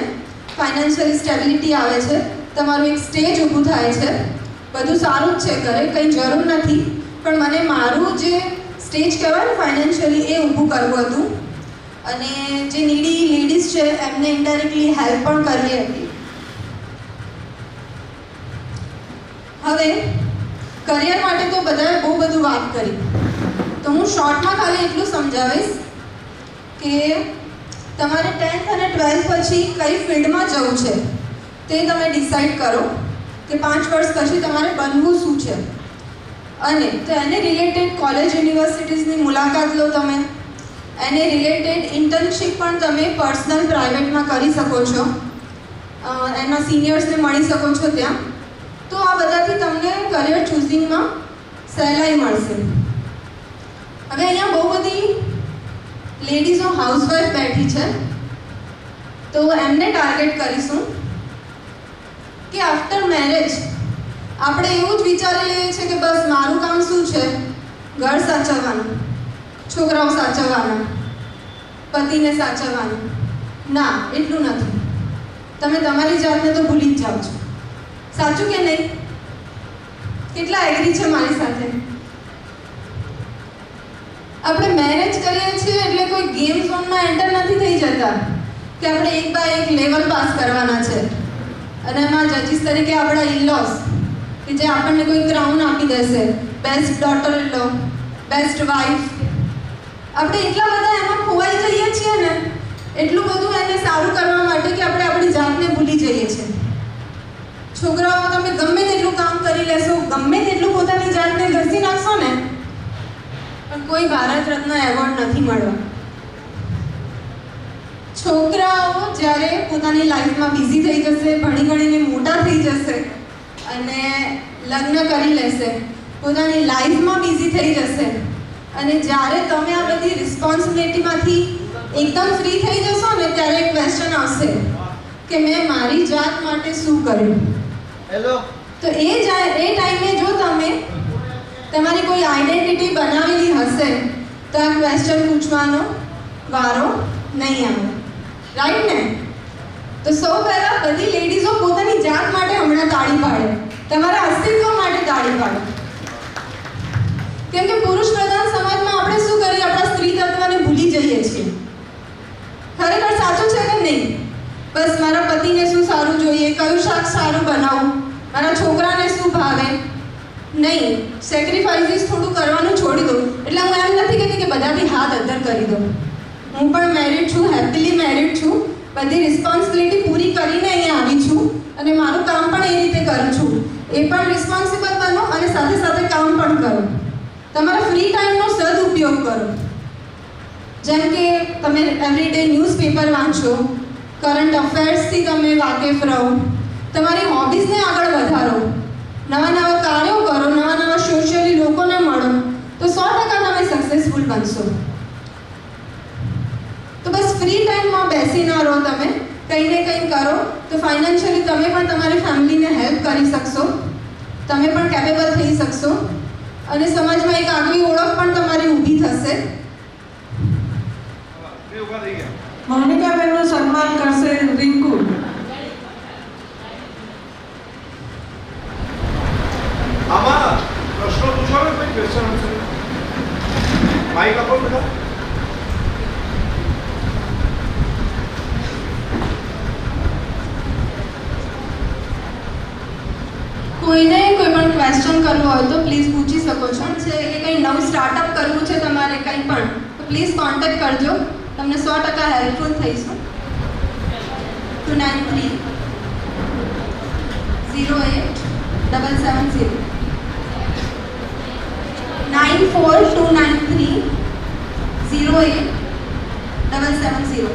Speaker 7: ફાઇનાન્શિયલી સ્ટેબિલિટી આવે છે, તમારું એક સ્ટેજ ઊભું થાય છે. બધું સારું જ છે, ઘરે કંઈ જરૂર નથી, પણ મને મારું જે સ્ટેજ કહેવાય ને ફાઇનાન્શિયલી એ ઊભું કરવું હતું. અને જે નીડી લેડીઝ છે એમને ઇન્ડાયરેક્ટલી હેલ્પ પણ કરવી હતી. હવે કરિયર માટે તો બધાએ બહુ બધું વાત કરી, તો હું શોર્ટમાં ખાલી એટલું સમજાવીશ કે તમારે 10th અને 12th પછી કઈ ફિલ્ડમાં જવું છે તે તમે ડિસાઈડ કરો કે 5 વર્ષ પછી તમારે બનવું શું છે. અને તો એને રિલેટેડ કોલેજ યુનિવર્સિટીઝની મુલાકાત લો તમે. એને રિલેટેડ ઇન્ટર્નશીપ પણ તમે પર્સનલ પ્રાઇવેટમાં કરી શકો છો, એના સિનિયર્સને મળી શકો છો ત્યાં. તો આ બધાથી તમને કરિયર ચૂઝિંગમાં સહેલાઈ મળશે. હવે અહીંયા બહુ બધી લેડીઝો હાઉસવાઈફ બેઠી છે, તો એમને ટાર્ગેટ કરીશું કે આફ્ટર મેરેજ આપણે એવું જ વિચારી લઈએ છીએ કે બસ મારું કામ શું છે, ઘર સાચવવાનું, છોકરાઓ સાચવવાના, પતિને સાચવવાનું, ના એટલું નથી. તમે તમારી જાતને તો ભૂલી જ જાઓ છો. સાચું કે નહીં? કેટલા એગ્રી છે મારી સાથે? આપણે મેરેજ કરીએ છીએ એટલે કોઈ ગેમ ઝોનમાં એન્ટર નથી થઈ જતા કે આપણે એક બાય એક લેવલ પાસ કરવાના છે અને એમાં જજીસ તરીકે આપણા ઇનલોસ કે જે આપણને કોઈ ક્રાઉન આપી દેશે, best daughter in law, best wife. આપણે એટલા બધા એમાં ખોવાઈ જઈએ છીએ ને, એટલું બધું એને સારું કરવા માટે કે આપણે આપણી જાતને ભૂલી જઈએ છીએ. છોકરાઓ તમે ગમે તેટલું કામ કરી લેશો, ગમે તેટલું પોતાની જાતને ઘસી નાખશો ને, પણ કોઈ ભારત રત્ન એવોર્ડ નથી મળવા. છોકરાઓ જ્યારે પોતાની લાઈફમાં બિઝી થઈ જશે, ભણી ગણીને મોટા થઈ જશે અને લગ્ન કરી લેશે, પોતાની લાઈફમાં બિઝી થઈ જશે અને જ્યારે તમે આ બધી રિસ્પોન્સિબિલિટીમાંથી એકદમ ફ્રી થઈ જશો ને, ત્યારે એક ક્વેશ્ચન આવશે કે મેં મારી જાત માટે શું કર્યું. તો એ ટાઈમે જો તમે તમારી કોઈ આઈડેન્ટિટી બનાવેલી હશે તો આ ક્વેશ્ચન પૂછવાનો વારો નહીં આવે. રાઈટ ને? તો સૌ પહેલાં બધી લેડીઝો પોતાની જાત માટે હમણાં તાળી પાડે, તમારા અસ્તિત્વ માટે તાળી પાડે. કેમ કે પુરુષ પ્રધાન સમાજમાં આપણે શું કરીએ? આપણા સ્ત્રી તત્વને ભૂલી જઈએ છીએ. ખરેખર સાચું છે કે નહીં? બસ મારા પતિને શું સારું જોઈએ, કયું શાક સારું બનાવું, મારા છોકરાને શું ભાવે. નહીં, સેક્રિફાઈસીસ થોડું કરવાનું છોડી દો. એટલે હું એમ નથી કહેતી કે બધાથી હાથ અદ્ધર કરી દો. હું પણ મેરિડ છું, હેપીલી મેરિડ છું, બધી રિસ્પોન્સિબિલિટી પૂરી કરીને અહીંયા આવી છું અને મારું કામ પણ એ રીતે કરું છું. એ પણ રિસ્પોન્સિબલ બનો અને સાથે સાથે કામ પણ કરો. તમારા ફ્રી ટાઈમનો સદુપયોગ કરો. જેમ કે તમે એવરીડે ન્યૂઝપેપર વાંચો, કરંટ અફેર્સથી તમે વાકેફ રહો, તમારી હોબીઝને આગળ વધારો, નવા નવા કાર્યો કરો, નવા નવા સોશિયલી લોકોને મળો, તો 100% તમે સક્સેસફુલ બનશો. તો બસ ફ્રી ટાઈમમાં બેસી ના રહો, તમે કંઈ ને કંઈ કરો તો ફાઇનાન્શિયલી તમે પણ તમારી ફેમિલીને હેલ્પ કરી શકશો, તમે પણ કેપેબલ થઈ શકશો અને સમાજમાં એક આગવી ઓળખ પણ તમારી ઊભી થશે.
Speaker 2: મોનિકાબેનનું સન્માન કરશે રિંકુ.
Speaker 4: આમાં પ્રશ્નો પૂછવાનો કોઈ ક્વેશ્ચન હશે? માઇક આપો બેટા.
Speaker 7: કોઈને કોઈ પણ ક્વેશ્ચન કરવો હોય તો પ્લીઝ પૂછી શકો છો. છે કે કંઈ નવું સ્ટાર્ટઅપ કરવું છે તમારે કંઈ પણ, તો પ્લીઝ કોન્ટેક્ટ કરજો, તમને 100% હેલ્પફુલ થઈશું. 293 08 770 94293 08 770.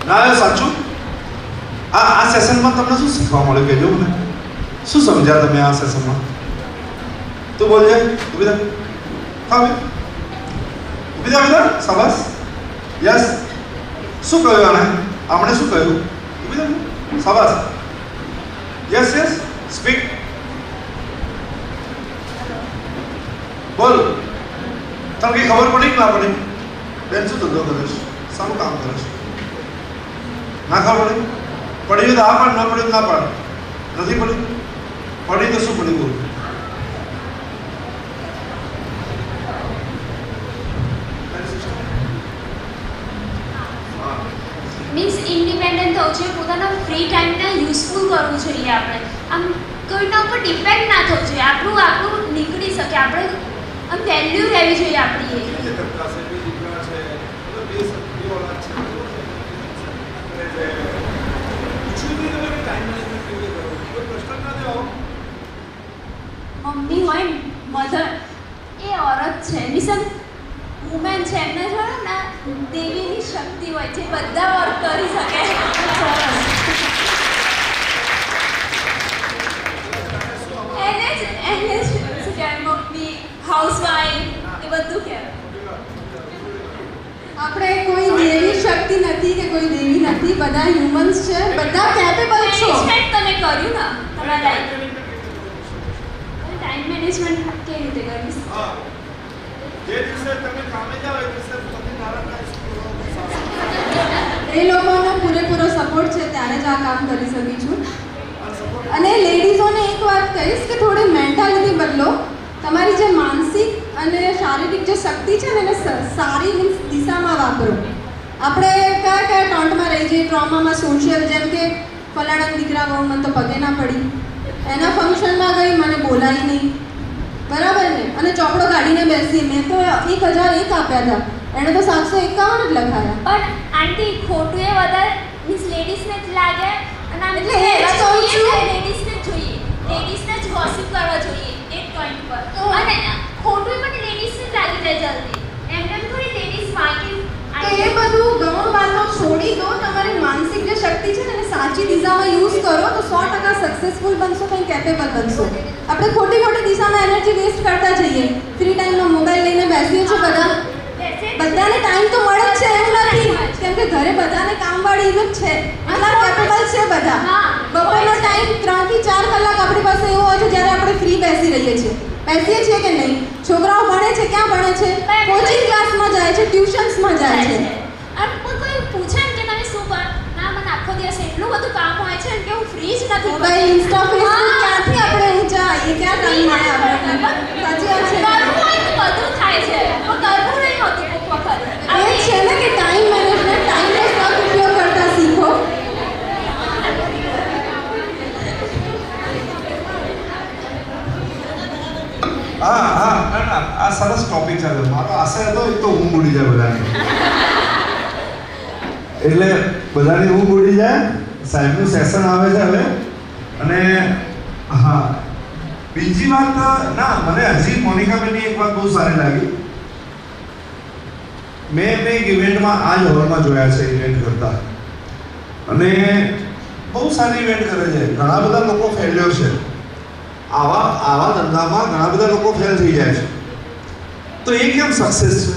Speaker 4: ના સાચું. આ સેશનમાં તમને શું શીખવા મળ્યું કહેજો મને. શું સમજ્યા તમે આ સેશનમાં? તું બોલજે. ઉભી થા. હા બે ઉભી થા બેટા. શાબાશ. યસ. શું કહ્યું આને? આપણે શું કહ્યું? ઉભી થા. શાબાશ. Yes yes. સ્પીક. બોલ. તમને કઈ ખબર પડી કે ના પડી? બેન શું ધંધો કરે છે? સારું કામ કરે છે? ના ખબર પડી? પડી તો આ પાડ, ન પડી ના પાડ. નથી પડી? પડી તો શું પડી? બોલ.
Speaker 8: મીન્સ ઇન્ડિપેન્ડન્ટ થવું જોઈએ, પોતાના ફ્રી ટાઈમને યુઝફુલ કરવું જોઈએ. આપણે આમ કોઈના ઉપર ડિપેન્ડ ના થવું જોઈએ. આપણું નીકળી શકે, આપણે આમ વેલ્યુ રહેવી જોઈએ આપણી. મમ્મી હોય, મધર, એ ઓરત છે, મીન્સ વુમેન છે, એમને જોડે ને દેવીની શક્તિ હોય છે, બધા વર્ક કરી શકે. એને જ શું કહેવાય, મમ્મી, હાઉસવાઈફ, એ બધું કહેવાય.
Speaker 7: આપણે કોઈ દેવી શક્તિ નથી કે કોઈ દેવી નથી, બધા હ્યુમન્સ છે, બધા કેપેબલ છો.
Speaker 8: મેનેજમેન્ટ તમે કર્યું ને તમારા લાઈફ, ટાઈમ મેનેજમેન્ટ કેવી રીતે કરીશ?
Speaker 4: જે દિવસે તમે કામે જાઓ એ દિવસે તમે નારાયણ
Speaker 7: એ લોકોનો પૂરેપૂરો સપોર્ટ છે ત્યારે જ આ કામ કરી શકી છું. અને લેડીઝોને એક વાત કહીશ કે થોડી મેન્ટાલિટી બદલો. તમારી જે માનસિક અને શારીરિક જે શક્તિ છે ને એને સારી મીન્સ દિશામાં વાપરો. આપણે કયા ટોન્ટમાં રહી જઈએ, ટ્રોમામાં, સોશિયલ, જેમ કે ફલાણા દીકરા બહુ મને તો પગે ના પડી, એના ફંક્શનમાં ગઈ મને બોલાવી નહીં, બરાબર ને, અને ચોપડો કાઢીને બેસી. મેં તો 1001 આપ્યા હતા, એણે તો 751 જ લખાયા.
Speaker 8: પણ આંટી ખોટું એ વધારે મીન્સ લેડીઝને જ લાગે અને આમ
Speaker 7: એટલે એ જ કહું છું.
Speaker 8: લેડીઝને જ જોઈએ, લેડીઝને જ ગોસિપ કરવા જોઈએ એક પોઈન્ટ પર. અને ખોટું પણ લેડીઝને જ લાગી જાય જલ્દી. એમને થોડી લેડીઝ વાંકી
Speaker 7: તો એ બધું ગૌણ વાતો છોડી દો. તમારી માનસિક જે શક્તિ છે ને એને સાચી દિશામાં યુઝ કરો તો 100% સક્સેસફુલ બનશો, કંઈ કેપેબલ બનશો. આપણે ખોટી દિશામાં એનર્જી વેસ્ટ કરતા જઈએ. ફ્રી ટાઈમમાં મોબાઈલ લઈને બેસીએ છીએ બધા. બધાને ટાઈમ તો મળે જ છે એવું નથી, કેમ કે ઘરે બધાને કામવાળી જ છે, એટલા કેપેબલ છે બધા. બપોરનો ટાઈમ 3 થી 4 કલાક આપણી પાસે એવો હોય છે જ્યારે આપણે ફ્રી બેસીએ છીએ કે નહીં? છોકરાઓ ભણે છે, ક્યાં ભણે છે? કોચિંગ ક્લાસમાં જાય છે, ટ્યુશન્સમાં જાય છે.
Speaker 8: અને કોઈ પૂછે ને કે તમે શું કર, ના મને આખો દિવસ એટલું બધું કામ હોય છે કે હું ફ્રી જ નથી.
Speaker 7: મોબાઈલ, ઇન્સ્ટા, ફેસબુક ક્યાંથી આપણે ઊંચા એ ક્યાં ટાઈમ મળે આપણે? સાચી વાત છે.
Speaker 8: કરવું હોય તો બધું થાય છે, પણ કરવું નહીં હોતું કોઈક વખત.
Speaker 7: એ છે ને કે ટાઈમ મેનેજમેન્ટ, ટાઈમનો સદઉપયોગ કરતા શીખો.
Speaker 4: હા, આ સરસ ટોપિક છે. મારો આશય હતો એક તો ઊંઘ ઉડી જાય બધાની, એટલે બધાની ઊંઘ ઉડી જાય. સાહેબનું સેશન આવે છે હવે. અને હા, બીજી વાત ના, મને હજી મોનિકાબેનની એક વાત બહુ સારી લાગી. મેં એક ઇવેન્ટમાં આ જ હોલમાં જોયા છે ઇવેન્ટ કરતા, અને બહુ સારી ઇવેન્ટ કરે છે. ઘણા બધા લોકો ફેલ્યો છે આવા ધંધામાં, ઘણા બધા લોકો ફેલ થઈ જાય છે. તો એ કેમ સક્સેસ છે?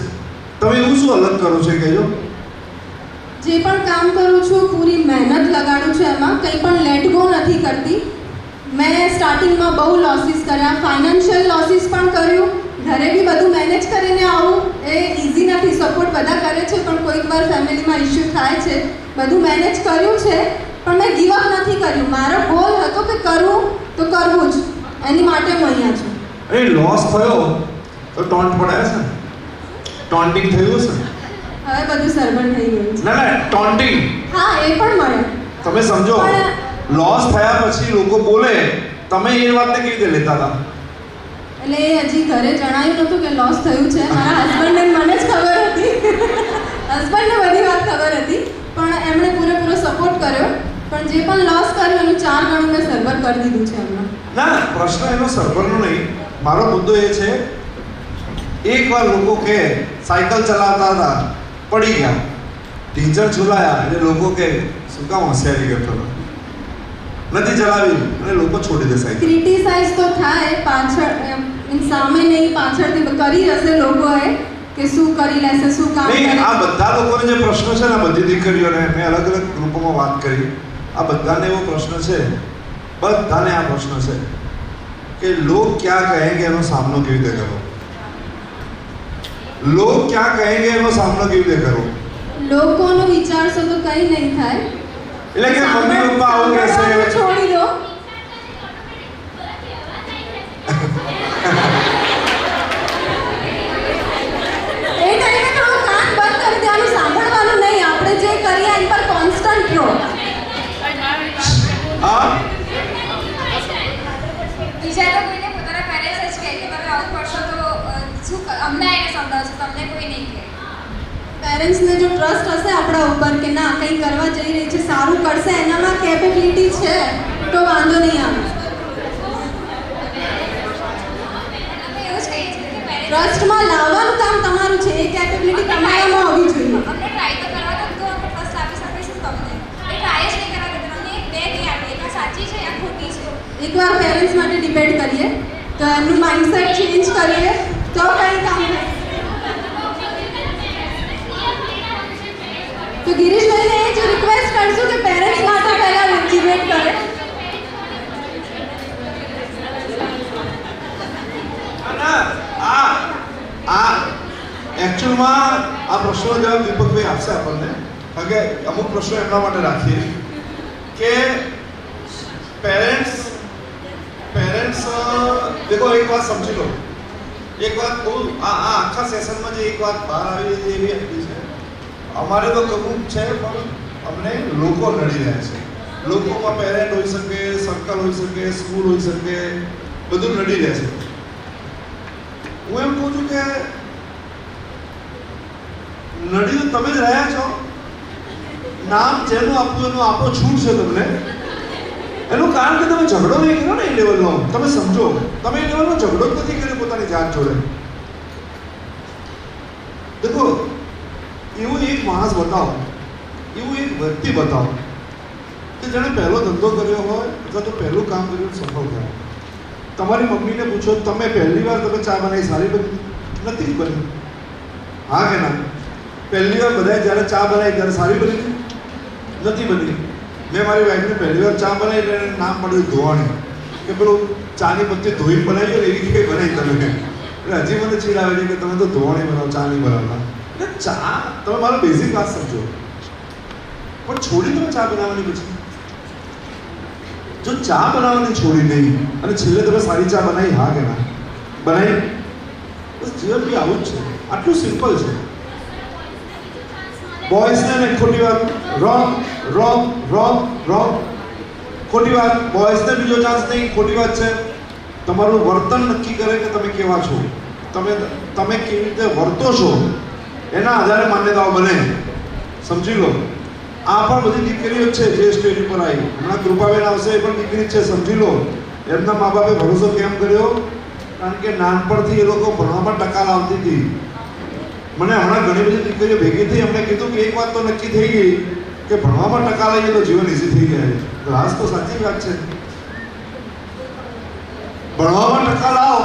Speaker 4: તમે એવું શું અલગ કરો છો કહેજો.
Speaker 7: જે પણ કામ કરું છું પૂરી મહેનત લગાડું છું, એમાં કંઈ પણ લેટ ગો નથી કરતી. મેં સ્ટાર્ટિંગમાં બહુ લોસીસ કર્યા, ફાઇનાન્શિયલ લોસીસ પણ કર્યું. ઘરે બી બધું મેનેજ કરીને આવું એ ઇઝી નથી. સપોર્ટ બધા કરે છે પણ કોઈક વાર ફેમિલીમાં ઇશ્યુ થાય છે. બધું મેનેજ કર્યું છે પણ મેં ગીવ અપ નથી કર્યું. મારો ગોલ હતો કે કરવું તો કરવું જ, એની માટે હું અહીંયા છું.
Speaker 4: અરે લોસ થયો તો ટોન્ટ પડાય છે, ટોન્ટિંગ થયું છે.
Speaker 7: હવે બધું સરભર થઈ ગયું છે.
Speaker 4: ના, ટોન્ટિંગ,
Speaker 7: હા, એ પણ મળે.
Speaker 4: તમે સમજો, લોસ થયા પછી લોકો બોલે, તમે એ વાતને કેવી રીતે લેતા હતા?
Speaker 7: એટલે એ હજી ઘરે જણાવ્યું નહોતું કે લોસ થયું છે. મારા હસબન્ડને મને જ ખબર હતી, હસબન્ડને બધી વાત ખબર હતી, પણ એમણે પૂરેપૂરો સપોર્ટ કર્યો. પણ જે પણ લોસ કર્યું એનું 4 ગણું મેં સર્વર કરી દીધું છે હમણાં.
Speaker 4: ના, પ્રશ્ન એનો સર્વરનો નહીં. મારો મુદ્દો એ છે, એકવાર લોકો કે સાયકલ ચલાવતા હતા, પડી ગયા, ટીચર ઝુલાયા, એટલે લોકો કે શું કામ હોશિયારી કરતો હતો, નથી ચલાવી, અને લોકો છોડી દે સાયકલ.
Speaker 7: ક્રિટિસાઇઝ તો થાય પાછળ, સામે નહીં પાછળથી કરી હશે લોકોએ કે શું કરી લેશે, શું કામ
Speaker 4: નહીં.
Speaker 7: કરે.
Speaker 4: આ બધા લોકોને જે પ્રશ્ન છે ને, બધી દીકરીઓને મેં અલગ અલગ ગ્રુપોમાં વાત કરી, આ બધાને એવો પ્રશ્ન છે, બધાને આ પ્રશ્ન છે કે લોગ ક્યાં કહેંગે એનો સામનો કેવી રીતે કરો? લોગ ક્યાં કહેંગે એનો સામનો કેવી રીતે કરો?
Speaker 7: લોકોનું વિચારશો તો કંઈ નહીં થાય.
Speaker 4: એટલે કે મમ્મી પપ્પા આવું કહેશે,
Speaker 7: છોડી દો. એ ટાઈમે થોડું કાન બંધ કરી દેવાનું, સાંભળવાનું નહીં. આપણે જે કરીએ એની પર કોન્સ્ટન્ટ રહો.
Speaker 4: હા,
Speaker 9: બીજા તો કોઈને પોતાના પેરેન્ટ્સ જ કહે કે તમે આવું કરશો તો શું અમને એને સમજાવશો, તમને કોઈ નહીં કહે.
Speaker 7: પેરેન્ટ્સને જો ટ્રસ્ટ હશે આપણા ઉપર કે ના કંઈ કરવા જઈ રહી છે, સારું કરશે, એનામાં કેપેબિલિટી છે, તો વાંધો નહીં આવે.
Speaker 9: અમે એવું જ કહીએ છીએ કે પેરેન્ટ્સ
Speaker 7: ટ્રસ્ટમાં લાવવાનું કામ તમારું છે, એ કેપેબિલિટી તમારામાં હોવી જોઈએ.
Speaker 9: અમને ટ્રાય તો કરવા દો તો અમે ટ્રસ્ટ આપી શકીશું તમને. એ ટ્રાય જ નહીં કરવા દેતા, અમને બે નહીં આપી, એક સાચી છે આ ખોટી છે.
Speaker 7: એકવાર પેરેન્ટ્સ માટે ડિબેટ કરીએ તો એમનું માઇન્ડસેટ ચેન્જ કરીએ તો કંઈ કામ થાય. તો ગિરીશભાઈને એ જ રિક્વેસ્ટ કરશું કે પેરેન્ટ્સ માટે પહેલા ડિબેટ કરે.
Speaker 4: આ એકચ્યુઅલમાં આ પ્રશ્નનો જવાબ દીપકભાઈ આપશે આપણને. કારણ કે અમુક પ્રશ્નો એમના માટે રાખીએ કે પેરેન્ટ્સ દેખો એક વાત સમજી લો, એક વાત બહુ આ આખા સેશનમાં જે એક વાત બહાર આવી છે એવી હતી છે, અમારે તો કરવું છે પણ અમને લોકો નડી રહ્યા છે. લોકોમાં પેરેન્ટ હોઈ શકે, સર્કલ હોઈ શકે, સ્કૂલ હોઈ શકે, બધું નડી રહે છે. હું એમ કહું છું કે નડી તો તમે જ રહ્યા છો. નામ જેનું આપવું એનું આપો, છૂટ છે તમને. એનું કારણ કે તમે ઝઘડો નહીં કર્યો ને એ લેવલનો. તમે સમજો, તમે એ લેવલનો ઝઘડો જ નથી કર્યો પોતાની જાત જોડે. દેખો, એવું એક માણસ બતાવો, એવું એક વ્યક્તિ બતાવો કે જેણે પહેલો ધંધો કર્યો હોય અથવા તો પહેલું કામ કર્યું સફળ થયો. તમારી મમ્મીને પૂછો, તમે પહેલી વાર તમે ચા બનાવી સારી બની? નથી બની. હા કે ના? પહેલી વાર બધાએ જ્યારે ચા બનાવી ત્યારે સારી બની? નથી બની. મેં મારી વાઈફને પહેલી વાર ચા બનાવી એટલે નામ પડ્યું ધોવાણી, કે પેલું ચાની પત્તી ધોઈને બનાવી હોય ને એવી કઈ બનાવી તમે. એટલે હજી મને ચીડ આવે છે કે તમે તો ધોવાણી બનાવો, ચા નહીં બનાવતા. એટલે ચા, તમે મારો બેઝિક વાત સમજો. પણ છોડી તમે ચા બનાવવાની પછી, જો ચા બનાવવાની છોડી નહીં અને છેલ્લે તમે સારી ચા બનાવી, હા કે ના બનાવી, બસ જીવન બી આવું જ છે. આટલું સિમ્પલ છે. બોયઝને ખોટી વાત, રોંગ. ખોટી વાત. બોયઝને બીજો ચાન્સ નહીં, ખોટી વાત છે. તમારું વર્તન નક્કી કરે કે તમે કેવા છો, તમે કેવી રીતે વર્તો છો એના આધારે માન્યતાઓ બને. સમજી લો. આ પણ બધી દીકરીઓ છે જે સ્ટેજ ઉપર આવી. હમણાં કૃપાબેન આવશે, એ પણ દીકરી છે. સમજી લો, એમના મા બાપે ભરોસો કેમ કર્યો? કારણ કે નાનપણથી એ લોકો ભણવામાં ટકા લાવતી હતી. મને હમણાં ઘણી બધી દીકરીઓ ભેગી થઈ, એમણે કીધું કે એક વાત તો નક્કી થઈ ગઈ કે ભણવામાં ટકા લઈએ તો જીવન ઇઝી થઈ જાય. રાસ તો સાચી વાત છે. ભણવામાં ટકા લાવો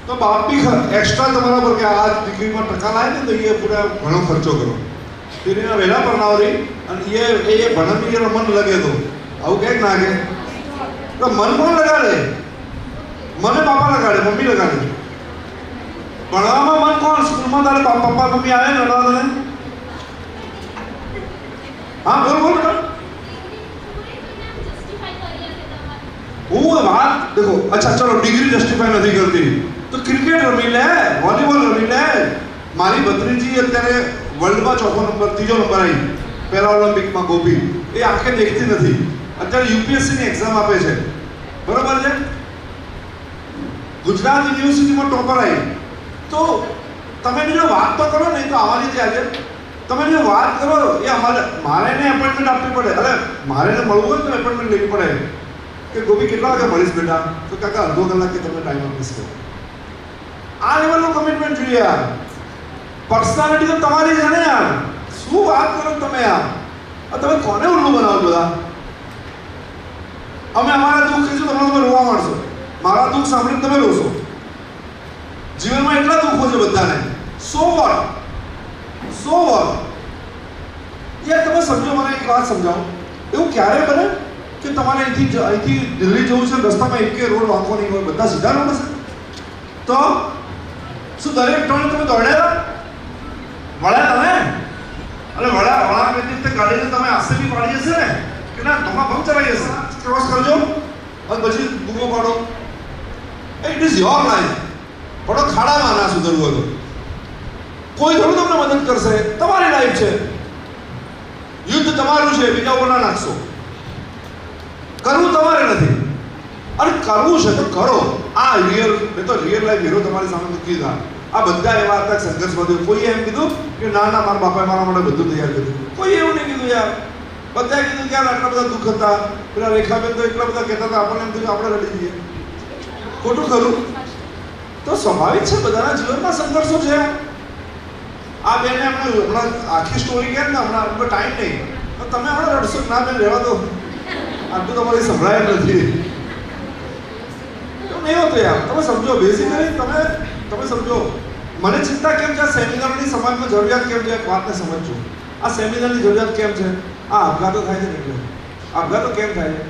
Speaker 4: તો બાપ બી એક્સ્ટ્રા તમારા પર કે આ દીકરીમાં ટકા લાવે ને તો એ પૂરા ઘણો ખર્ચો કરો. તેરીના વહેલા પરણાવરી અને એ ભણન મન લગે તો આવું કંઈક ના કે તો મન કોણ લગાડે? મને પાપા લગાડે, મમ્મી લગાડે. ભણવામાં મન કોણ? સ્કૂલમાં તારે પપ્પા મમ્મી આવે ને લડવા તને? હા બોલ. હું વાત દેખો, અચ્છા ચલો ડિગ્રી જસ્ટિફાઈ નથી કરતી તો ક્રિકેટ રમી લે, વોલીબોલ રમી લે. મારી ભત્રીજી અત્યારે વર્લ્ડમાં ત્રીજો નંબર આવી પેરા ઓલિમ્પિકમાં, ગોપી. એ આંખે દેખતી નથી, અત્યારે યુપીએસસીની એક્ઝામ આપે છે. બરોબર છે? ગુજરાત યુનિવર્સિટીમાં ટોપર આવી. તો તમે જો વાત તો કરો, નહીં તો આવવાની છે આજે. તમે જો વાત કરો એ મારે એને એપોઇન્ટમેન્ટ આપવી પડે. અરે મારે એને મળવું હોય તો એપોઇન્ટમેન્ટ લેવી પડે કે ગોપી કેટલા વાગે મળીશ બેટા? તો કાકા અડધો કલાક કે તમે ટાઈમ આપીશ. આ લેવલનું કમિટમેન્ટ જોઈએ યાર. પર્સનાલિટી તો તમારી છે ને યાર. શું વાત કરો તમે યાર? તમે કોને ઉલ્લુ બનાવો બધા? અમે અમારા દુઃખ કહીશું, તમે રોવા માંડશો. મારા દુઃખ સાંભળીને તમે રોશો. જીવનમાં એટલા દુઃખો છે બધાને. સો વોટ યાર. તમે સમજો, મને એક વાત સમજાવો. એવું ક્યારે બને કે તમારે અહીંથી દિલ્હી જવું છે, રસ્તામાં એક કે રોડ વાંકો નહીં હોય, બધા સીધા રોડ હશે? તો શું દરેક ટર્ન તમે દોડ્યા વળ્યા તમે? અરે વળા વ્યક્તિ ગાડીને તમે આસેલી પાડી હશે ને કે ના ધોમા ભમ ચલાવી હશે, ક્રોસ કરજો અને પછી બૂમો પાડો. It is your life. પડો ખાડામાં ના સુધરવું હતું, કોઈ થોડું તમને મદદ કરશે. તમારી લાઈફ છે, યુદ્ધ તમારું છે, બીજા ઉપર ના નાખશો. કરવું તમારે નથી, અને કરવું છે તો કરો. આ રિયલ, મેં તો રિયલ લાઈફ હીરો તમારી સામે મૂકી દીધા. આ બધા એવા હતા સંઘર્ષમાં. કોઈ એમ કીધું કે ના મારા બાપાએ મારા માટે બધું તૈયાર કર્યું? કોઈ એવું નહીં કીધું યાર. બધાએ કીધું કે આટલા બધા દુઃખ હતા. પેલા રેખાબેન તો એટલા બધા કહેતા હતા, આપણને એમ થયું આપણે રડી જઈએ. ખોટું ખરું? તો સ્વાભાવિક છે, બધાના જીવનમાં સંઘર્ષો છે. આ બેને હમણાં આખી સ્ટોરી કહે ને, હમણાં ટાઈમ નહીં, તો તમે હમણાં રડશો ના બેન રહેવા દો, આટલું તમારી સંભળાય નથી. એવું નહીં હોતું યાર. તમે સમજો, બેઝિકલી તમે સમજો. મને ચિંતા કેમ છે આ સેમિનારની, સમાજમાં જરૂરિયાત કેમ છે? વાતને સમજજો. આ સેમિનારની જરૂરિયાત કેમ છે? આ આપઘાતો થાય છે ને એટલે. આપઘાતો કેમ થાય છે?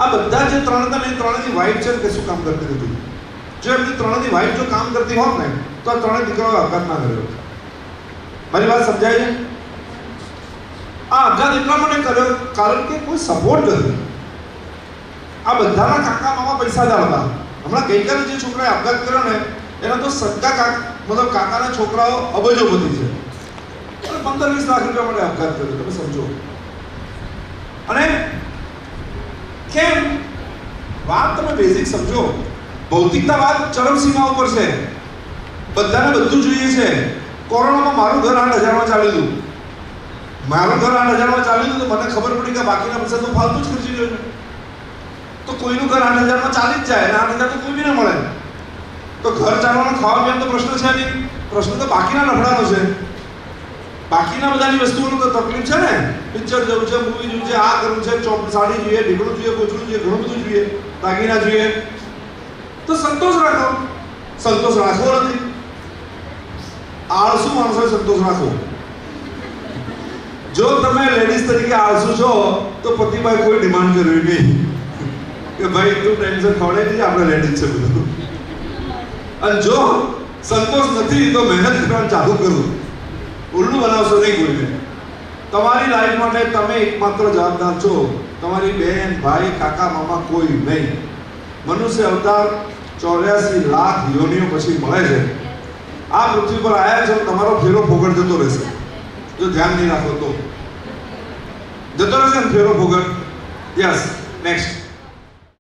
Speaker 4: આ બધા જે ત્રણ હતા ને, ત્રણની વાઈફ છે કે શું કામ કરતી હતી? જો એમની ત્રણની વાઈફ જો કામ કરતી હોત ને તો આ ત્રણેય દીકરાઓ આપઘાત ના કર્યો. મારી વાત સમજાય છે? આ આપઘાત એટલા માટે કર્યો કારણ કે કોઈ સપોર્ટ નથી. આ બધાના કાકા મામા પૈસાદાર હતા. હમણાં ગઈકાલે જે છોકરાએ આપઘાત કર્યો ને એના તો સગા મતલબ કાકાના છોકરાઓ અબજોપતિ છે. 15-20 લાખ રૂપિયા માટે આપઘાત કર્યો, તમે સમજો. અને કેમ? વાત તમે બેઝિક સમજો. ભૌતિકતાવાદ ચરમસીમા ઉપર છે. બધાને બધું જોઈએ છે. કોરોનામાં મારું ઘર 8,000માં ચાલ્યું હતું. મારું ઘર 8,000માં ચાલ્યું હતું તો મને ખબર પડી કે બાકીના પૈસા તો ફાલતુ જ ખર્ચી ગયો. તો કોઈનું ઘર 8,000માં ચાલી જ જાય અને 8,000 તો કોઈ બી ના મળે. તો ઘર ચાલવાનો ખાવા પીવાનો તો પ્રશ્ન છે નહીં. પ્રશ્ન તો બાકીના લફડાનો છે. બાકીના બધાની વસ્તુઓનો તો તકલીફ છે ને. પિક્ચર જવું છે, મૂવી જોવું છે, આ કરવું છે, સાડી જોઈએ, ઢીકણું જોઈએ, કોચડું જોઈએ, ઘણું બધું જોઈએ, દાગીના જોઈએ. તો સંતોષ રાખો. સંતોષ રાખવો નથી. આળસુ માણસોએ સંતોષ રાખવો. જો તમે લેડીઝ તરીકે આળસુ છો તો પતિભાઈ કોઈ ડિમાન્ડ કરવી નહીં કે ભાઈ તું ટેન્શન ખવડાવી દીધી, આપણે લેડીઝ છે બધું. અને જો સંતોષ નથી તો મહેનત કરવાનું ચાલુ કરવું. ઉલ્લુ બનાવશો નહીં કોઈને. તમારી લાઈફ માટે તમે એકમાત્ર જવાબદાર છો. તમારી બેન, ભાઈ, કાકા, મામા કોઈ નહીં. મનુષ્ય અવતાર 84 લાખ યોનિઓ પછી મળે છે. આ પૃથ્વી પર આવ્યા છો, તમારો ફેરો ફોગટ જતો રહેશે. જો ધ્યાન નહીં રાખો તો જતો રહેશે ને ફેરો ફોગટ. Yes, next.